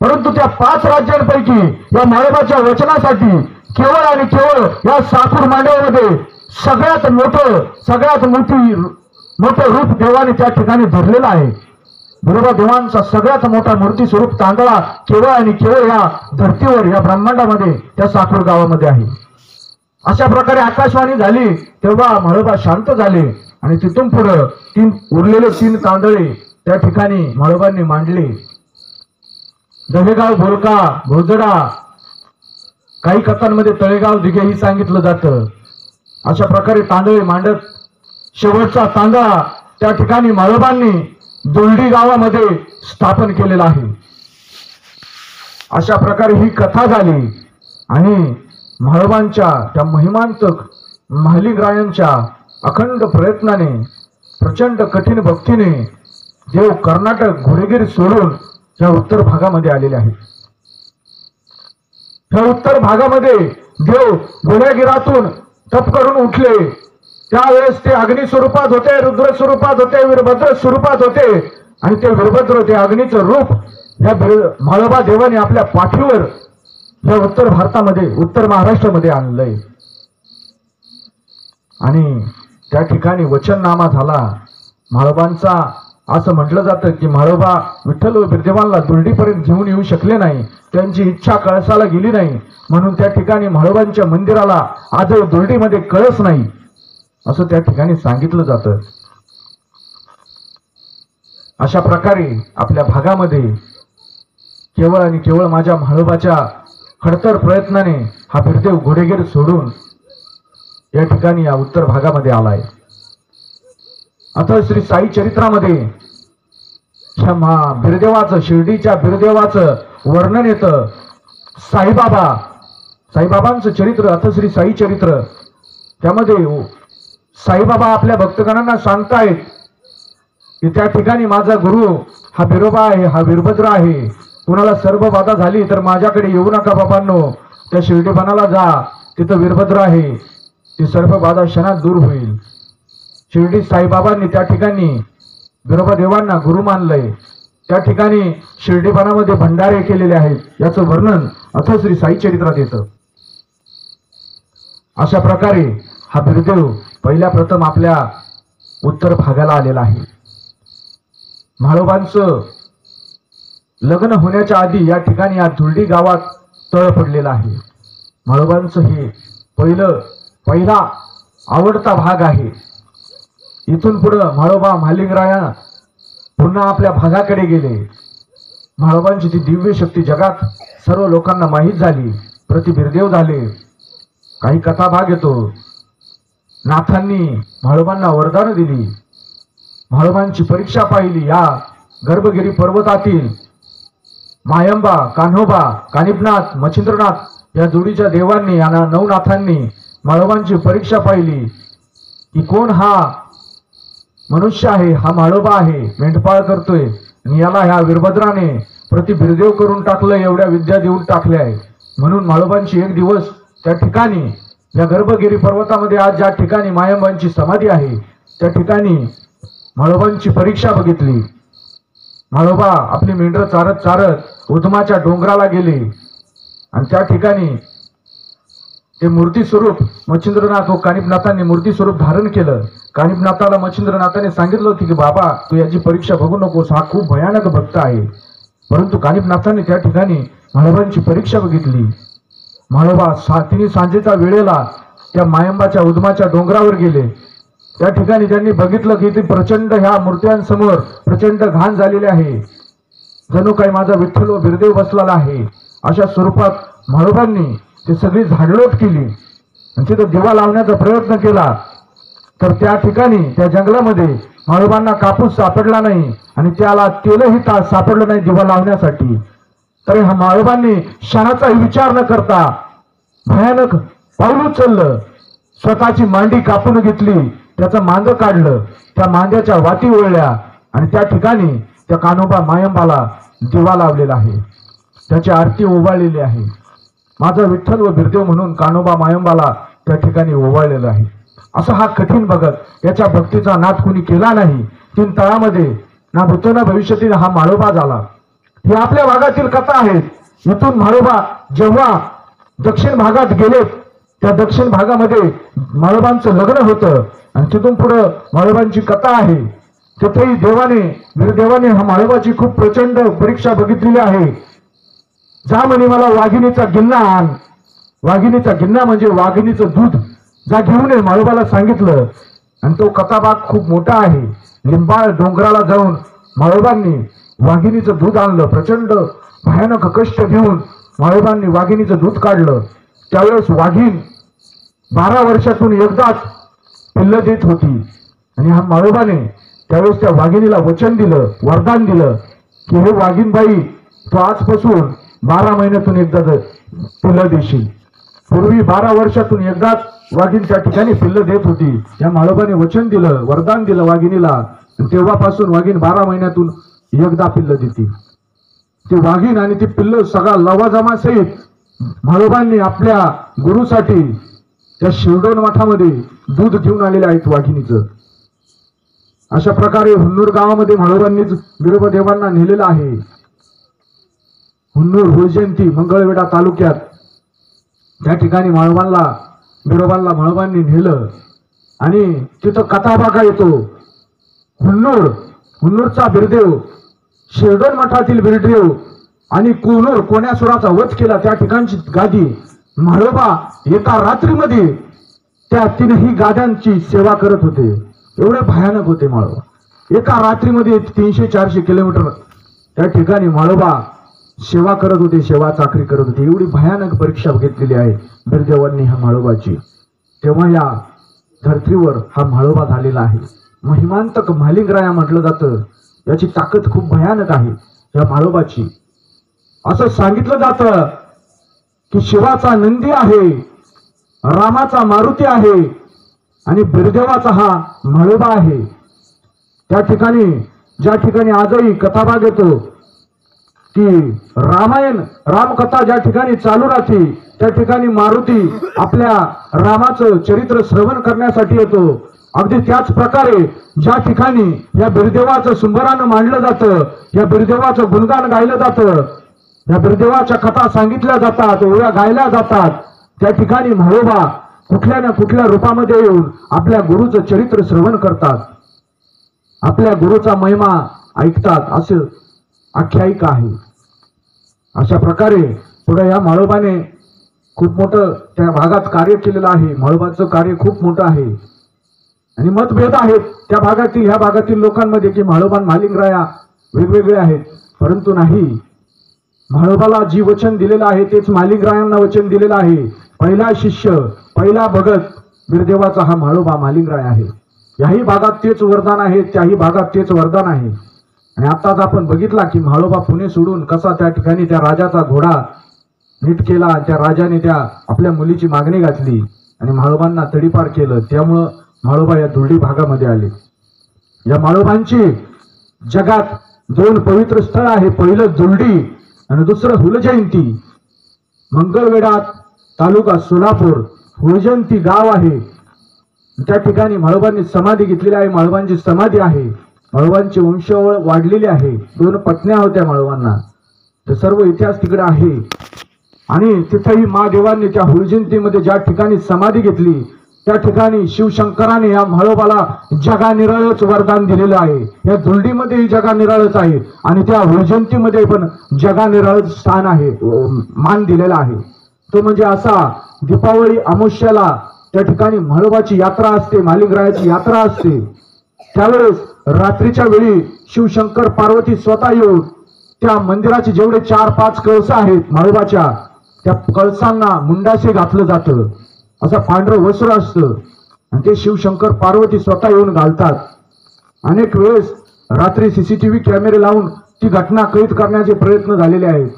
परंतु त्या 5 राज्यांपैकी या म्हाळोबाच्या वचनासाठी केवळ आणि केवळ या साकूर मांडव्यामध्ये सगळ्यात मोठं रूप देवाने त्या ठिकाणी धरलेलं आहे। बिरोबा देवांचा सगळ्यात मोठा मूर्ती स्वरूप तांदळा केवळ आणि केवळ या धर्तीवर या ब्रह्मांडामध्ये त्या साकूर गावामध्ये आहे। अशा प्रकारे आकाशवाणी झाली तेव्हा म्हाळोबा शांत झाले आणि तिथून पुढे उरलेले 3 तांदळे त्या ठिकाणी म्हाळोबांनी मांडले। दहेगाव, भोलका, भोजडा, काही कथांमध्ये तळेगाव, दिघेही सांगितलं जातं। अशा प्रकारे तांदळे मांडत शेवटचा तांदळा त्या ठिकाणी म्हाळोबांनी दुलडी गावामध्ये स्थापन केलेला आहे। अशा प्रकारे ही कथा झाली आणि म्हाळोबांच्या त्या महिमांतक महालिंगरायांच्या अखंड प्रयत्नाने प्रचंड कठीण भक्तीने देव कर्नाटक घोडेगिरी सोडून या उत्तर भागामध्ये आलेले आहेत। या उत्तर भागामध्ये देव घोडेगिरातून तप करून उठले, त्यावेळेस ते अग्नी स्वरूपात होते, रुद्र स्वरूपात होते, वीरभद्र स्वरूपात होते, आणि ते वीरभद्र ते अग्नीचं रूप या म्हाळोबा देवाने आपल्या पाठीवर या उत्तर भारतामध्ये उत्तर महाराष्ट्रामध्ये आणलंय। आणि त्या ठिकाणी वचननामा झाला म्हाळोबांचा। असं म्हटलं जातं की म्हाळोबा विठ्ठल व बिरदेवांना दुर्डीपर्यंत घेऊन येऊ शकले नाही, त्यांची इच्छा कळसाला गेली नाही, म्हणून त्या ठिकाणी म्हाळोबांच्या मंदिराला आजही दुर्डीमध्ये कळस नाही असं त्या ठिकाणी सांगितलं जातं। अशा प्रकारे आपल्या भागामध्ये केवळ आणि केवळ माझ्या म्हाळोबाच्या खडतर प्रयत्नाने हा बिरदेव घोडेगिरी सोडून या ठिकाणी या उत्तर भागामध्ये आलाय। आता श्री साई चरित्रामध्ये बिरदेवाचं, शिर्डीच्या बिरदेवाचं वर्णन येतं। साईबाबांचं चरित्र, आता श्री साई चरित्र, त्यामध्ये साईबाबा आपल्या भक्तगणांना सांगतायत की त्या ठिकाणी माझा गुरु हा बिरोबा आहे, हा वीरभद्र आहे, कुणाला सर्व बाधा झाली तर माझ्याकडे येऊ नका बाबांनो, त्या शिर्डीपणाला जा, तिथं वीरभद्र आहे, ती सर्व बाधा क्षणात दूर होईल। शिर्डी साईबाबांनी त्या ठिकाणी बिरोबा देवांना गुरु मानलंय, त्या ठिकाणी शिर्डीपणामध्ये भंडारे केलेले आहेत, याचं वर्णन अथवा श्री साई चरित्रात येतं। अशा प्रकारे हा बिरदेव पहिल्या प्रथम आपल्या उत्तर भागाला आलेला आहे। म्हाळोबांचं लग्न होण्याच्या आधी या ठिकाणी या धुर्डी गावात तळ पडलेला आहे। म्हाळोबांचं हे पहिला आवडता भाग आहे। इथून पुढे म्हाळोबा महालिंगराया पुन्हा आपल्या भागाकडे गेले। म्हाळोबांची ती दिव्य शक्ती जगात सर्व लोकांना माहीत झाली, प्रति बिरदेव झाले। काही कथा भाग येतो. नाथांनी म्हाळोबांना वरदान दिली. म्हाळोबांची परीक्षा पाहिली. या गर्भगिरी पर्वतातील मायंबा, कान्होबा, कानिपनाथ, मच्छिंद्रनाथ या जोडीच्या देवांनी आणि नवनाथांनी म्हाळोबांची परीक्षा पाहिली की कोण हा मनुष्य आहे, हा म्हाळोबा आहे, मेंढपाळ करतोय आणि याला ह्या वीरभद्राने प्रति बिरदेव करून टाकलं, एवढ्या विद्या देऊन टाकल्या आहे. म्हणून म्हाळोबांची एक दिवस त्या ठिकाणी या गर्भगिरी पर्वतामध्ये आज ज्या ठिकाणी मायंबांची समाधी आहे त्या ठिकाणी म्हाळोबांची परीक्षा बघितली. म्हाळोबा आपली मेंढरं चारत चारत उधमाच्या डोंगराला गेले आणि त्या ठिकाणी ते मूर्ती स्वरूप मच्छिंद्रनाथ व कानिपनाथांनी मूर्ती स्वरूप धारण केलं. कानिपनाथाला मच्छिंद्रनाथाने सांगितलं होतं की बाबा तू याची परीक्षा बघू नकोस, हा खूप भयानक भक्त आहे. परंतु कानिपनाथांनी त्या ठिकाणी म्हाळोबांची परीक्षा बघितली. म्हाळोबा तिने सांजेच्या वेळेला त्या मायंबाच्या उधमाच्या डोंगरावर गेले. त्या ठिकाणी त्यांनी बघितलं की ते प्रचंड ह्या मूर्त्यांसमोर प्रचंड घाण झालेले आहे. जणू काही माझा विठ्ठल व बिरदेव बसलेला आहे. अशा स्वरूपात म्हाळोबांनी ते सगळी झाडलोट केली आणि तिथं दिवा लावण्याचा प्रयत्न केला. तर त्या ठिकाणी त्या जंगलामध्ये म्हाळोबांना कापूस सापडला नाही आणि त्याला तेलही सापडलं नाही दिवा लावण्यासाठी. तर ह्या म्हाळोबांनी क्षणाचाही विचार न करता भयानक पाऊल उचललं. स्वतःची मांडी कापून घेतली, त्याचं मांद काढलं, त्या मांद्याच्या वाती ओळल्या आणि त्या ठिकाणी त्या कान्होबा मायंबाला दिवा लावलेला आहे, त्याची आरती ओवाळलेली आहे. माझा विठ्ठल व बिरदेव म्हणून कान्होबा मायंबाला त्या ठिकाणी ओवाळलेलं आहे. असा हा कठीण भगत, याच्या भक्तीचा नाद कुणी केला नाही. 3 तळामध्ये ना भूतो ना भविष्यातील हा म्हाळोबा झाला. ही आपल्या भागातील कथा आहे. इथून म्हाळोबा जेव्हा दक्षिण भागात गेले, त्या दक्षिण भागामध्ये म्हाळोबांचं लग्न होतं आणि तिथून पुढं म्हाळोबांची कथा आहे. तिथेही वीरदेवाने हा म्हाळोबाची खूप प्रचंड परीक्षा बघितलेली आहे. जा म्हणे मला वाघिणीचा गिन्ना आण. वाघिणीचा गिन्ना म्हणजे वाघिणीचं दूध जा घेऊन ये, म्हाळोबाला सांगितलं. आणि तो कथाभाग खूप मोठा आहे. लिंबाळ डोंगराला जाऊन म्हाळोबांनी वाघिणीचं दूध आणलं. प्रचंड भयानक कष्ट घेऊन म्हाळोबांनी वाघिणीचं दूध काढलं. त्यावेळेस वाघीण 12 वर्षातून एकदाच पिल्लं देत होती आणि हा म्हाळोबाने त्यावेळेस त्या वाघिणीला वचन दिलं, वरदान दिलं की हे वाघीणबाई तो आजपासून 12 महिन्यातून एकदा पिल्लं देशील. पूर्वी 12 वर्षातून एकदाच वाघीण त्या ठिकाणी पिल्लं देत होती. या म्हाळोबाने वचन दिलं, वरदान दिलं वाघिणीला. तेव्हापासून वाघीण 12 महिन्यातून एकदा पिल्लं देते. ती वाघीण आणि ती पिल्लं सगळा लवाजमा सहित म्हाळोबांनी आपल्या गुरुसाठी त्या शिरडोन मठामध्ये दूध घेऊन आलेले आहेत वाघिणीचं. अशा प्रकारे हुन्नूर गावामध्ये म्हाळोबांनीच बिरोबादेवांना नेलेलं आहे. हुन्नूर हुळजयंती मंगळवेढा तालुक्यात त्या ठिकाणी बिरोबांना म्हाळोबांनी नेलं आणि तिथं कथा बघा येतो. हुन्नूरचा बिरदेव, शिरडोन मठातील बिरदेव आणि कोण्यासुराचा वध केला. त्या ठिकाणची गादी म्हाळोबा एका रात्रीमध्ये त्या 3ही गाद्यांची सेवा करत होते. एवढे भयानक होते म्हाळोबा. एका रात्रीमध्ये 300-400 किलोमीटर त्या ठिकाणी म्हाळोबा सेवा करत होते, सेवा चाकरी करत होते. एवढी भयानक परीक्षा घेतलेली आहे बिरदेवांनी ह्या म्हाळोबाची. तेव्हा या धर्तीवर हा म्हाळोबा झालेला आहे. महिमांतक महालिंगराया म्हटलं जातं. याची ताकद खूप भयानक आहे या म्हाळोबाची. असं सांगितलं जातं की शिवाचा नंदी आहे, रामाचा मारुती आहे आणि बिरदेवाचा हा म्हाळोबा आहे. त्या ठिकाणी ज्या ठिकाणी आजही कथाभाग येतो की रामकथा ज्या ठिकाणी चालू राहते त्या ठिकाणी मारुती आपल्या रामाचं चरित्र श्रवण करण्यासाठी येतो. अगदी त्याच प्रकारे ज्या ठिकाणी या बिरदेवाचं सुंबरानं मांडलं जातं, या बिरदेवाचं गुणगान गायलं जातं, या बिरदेवाच्या कथा सांगितल्या जातात, ओव्या गायल्या जातात, त्या ठिकाणी म्हाळोबा कुठल्या ना कुठल्या रूपामध्ये येऊन आपल्या गुरुचं चरित्र श्रवण करतात, आपल्या गुरुचा महिमा ऐकतात. असं आख्यायिका आहे. अशा प्रकारे पुढे या म्हाळोबाने खूप मोठं त्या भागात कार्य केलेलं आहे. म्हाळोबाचं कार्य खूप मोठं आहे आणि मतभेद आहेत त्या भागातील ह्या भागातील लोकांमध्ये की म्हाळोबा महालिंगराया वेगवेगळे आहेत. परंतु नाही, म्हाळोबाला जी वचन दिलेलं आहे तेच महालिंगरायांना वचन दिलेलं आहे पहिला शिष्य, पहिला भगत बिरदेवाचा हा म्हाळोबा मालिंगराय आहे. याही भागात तेच वरदान आहे, त्याही भागात तेच वरदान आहे. आणि आताच आपण बघितला की म्हाळोबा पुणे सोडून कसा त्या ठिकाणी त्या राजाचा घोडा नीट केला. त्या राजाने त्या आपल्या मुलीची मागणी घातली आणि म्हाळोबांना तडीपार केलं. त्यामुळं म्हाळोबा या दुर्डी भागामध्ये आले. या म्हाळोबांची जगात दोन पवित्र स्थळ आहे. पहिलं दुर्डी आणि दुसरं हुलजयंती. मंगळवेढा तालुका सोलापूर हुलजयंती गाव आहे. त्या ठिकाणी म्हाळोबांनी समाधी घेतलेली आहे. म्हाळोबांची समाधी आहे. म्हाळोबांची वंशावळ वाढलेली आहे. 2 पत्न्या होत्या म्हाळोबांना. तर सर्व इतिहास तिकडे आहे. आणि तिथेही महादेवांनी त्या हुलजयंतीमध्ये ज्या ठिकाणी समाधी घेतली त्या ठिकाणी शिवशंकराने या म्हाळोबाला जगानिराळच वरदान दिलेलं आहे. या दुर्डीमध्येही जगानिराळच आहे आणि त्या हुलजयंतीमध्ये पण जगानिराळच स्थान आहे, मान दिलेला आहे. तो म्हणजे असा दीपावली अमावस्याला त्या ठिकाणी म्हाळोबाची यात्रा असते, मालिंगरायाची यात्रा असते. त्यावेळेस रात्रीच्या वेळी शिवशंकर पार्वती स्वतः येऊन त्या मंदिराचे जेवढे 4-5 कळस आहेत म्हाळोबाच्या, त्या कळसांना मुंडासे घातलं जातं. असं पांढरं वस्त्र असतं आणि ते शिवशंकर पार्वती स्वतः येऊन घालतात. अनेक वेळेस रात्री CCTV कॅमेरे लावून ती घटना कैद करण्याचे प्रयत्न झालेले आहेत,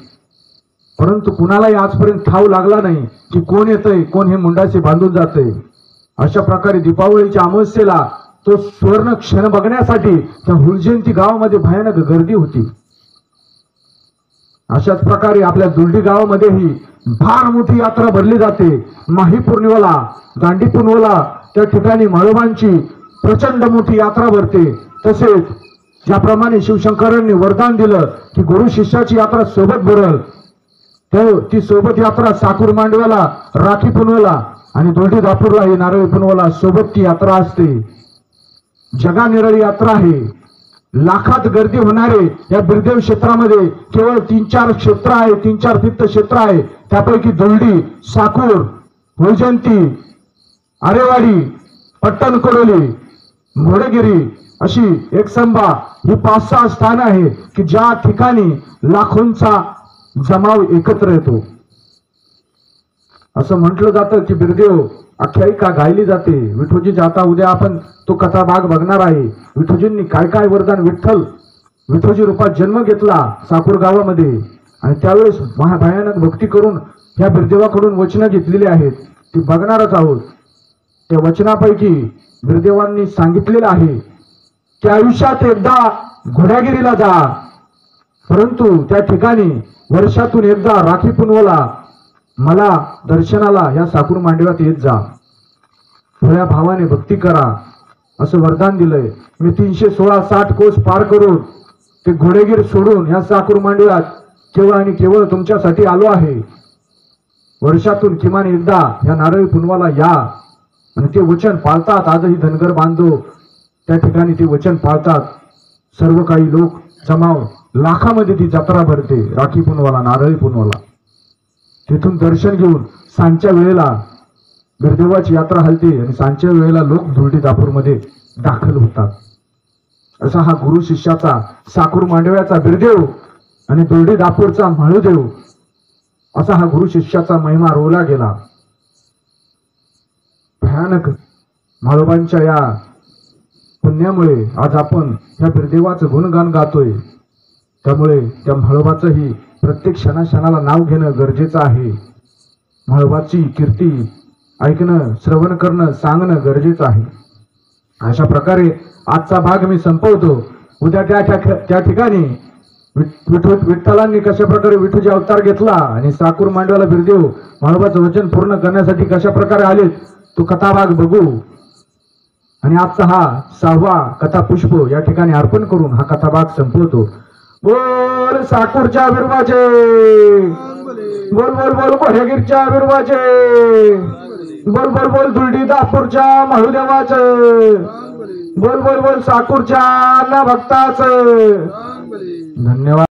परंतु कुणालाही आजपर्यंत ठाव लागला नाही की कोण येतंय, कोण हे मुंडासे बांधून जातंय. अशा प्रकारे दीपावलीच्या अमावस्येला तो सुवर्ण क्षण बघण्यासाठी त्या हुलजयंती गावामध्ये भयानक गर्दी होती. अशाच प्रकारे आपल्या दुर्डी गावामध्येही फार मोठी यात्रा भरली जाते. माही पौर्णिमेला, दांडी पौर्णिमेला त्या ठिकाणी म्हाळोबांची प्रचंड मोठी यात्रा भरते. तसेच ज्याप्रमाणे शिवशंकरांनी वरदान दिलं की गुरु शिष्याची यात्रा सोबत भरल, ती सोबत यात्रा साकूर मांडव्याला, राखी पुनवेला आणि दोडी दापूरला ही नारळी पुनवेला सोबत ती यात्रा असते. जगानिराळी यात्रा आहे. लाखात गर्दी होणारे या बिरदेव क्षेत्रामध्ये केवळ 3-4 क्षेत्र आहे, 3-4 तीर्थक्षेत्र आहे. त्यापैकी दोलडी, साकूर, हुलजयंती, आरेवाडी, पट्टणकडोली, घोडेगिरी अशी एकसंबा ही 5-6 स्थान आहे की ज्या ठिकाणी लाखोंचा जमाव एकत्र येतो. असं म्हटलं जातं की बिरदेव आख्यायिका गायली जाते. विठोजीची आता उद्या आपण तो कथा भाग बघणार आहे. विठोजींनी काय काय वरदान, विठोजी रूपात जन्म घेतला साकूर गावामध्ये आणि त्यावेळेस भयानक भक्ती करून ह्या बिरदेवाकडून वचनं घेतलेली आहेत, ती बघणारच आहोत. त्या वचनापैकी बिरदेवांनी सांगितलेलं आहे की आयुष्यात एकदा घोड्यागिरीला जा, परंतु त्या ठिकाणी वर्षातून एकदा राखी पुनवला मला दर्शनाला या साकूर मांडव्यात येत जा, भोळ्या भावाने भक्ती करा असं वरदान दिलंय. मी 316-60 कोस पार करून ते घोडेगिरी सोडून या साकूर मांडव्यात केवळ आणि केवळ तुमच्यासाठी आलो आहे. वर्षातून किमान एकदा या नारळी पुनवाला या. आणि ते वचन पाळतात. आजही धनगर बांधव त्या ठिकाणी ते वचन पाळतात. सर्व काही लोक जमाव लाखामध्ये ती जत्रा भरते राखी पुनवाला, नारळी पुनवाला. तिथून दर्शन घेऊन सांजच्या वेळेला बिरदेवाची यात्रा हलते आणि सांजच्या वेळेला लोक दुर्डी दापूरमध्ये दाखल होतात. असा हा गुरु शिष्याचा, साकूर मांडव्याचा बिरदेव आणि दुर्डी दापूरचा म्हाळूदेव असा हा गुरु शिष्याचा महिमा रोवला गेला. भयानक म्हाळोबांच्या या पुण्यामुळे आज आपण या बिरदेवाचं गुणगान गातोय. त्यामुळे त्या म्हाळोबाचंही प्रत्येक क्षणाक्षणाला नाव घेणं गरजेचं आहे. म्हाळोबाची कीर्ती ऐकणं, श्रवण करणं, सांगणं गरजेचं आहे. अशा प्रकारे आजचा भाग मी संपवतो. उद्या त्या ठिकाणी विठ्ठलांनी कशा प्रकारे विठूजी अवतार घेतला आणि साकूर मांडव्याला बिरदेव म्हाळोबाचं वचन पूर्ण करण्यासाठी कशा प्रकारे आले तो कथाभाग बघू. आणि आजचा हा 6वा कथा पुष्प या ठिकाणी अर्पण करून हा कथाभाग संपवतो. बोल साकूरच्या बिरवाचे, बोल बोल बोल घोडेगिरीच्या बिरवाचे, बोल बोल बोल दुर्डी दापूरच्या म्हाळूदेवाचे, बोल बोल बोल साकूरच्या ना भक्ताच. धन्यवाद.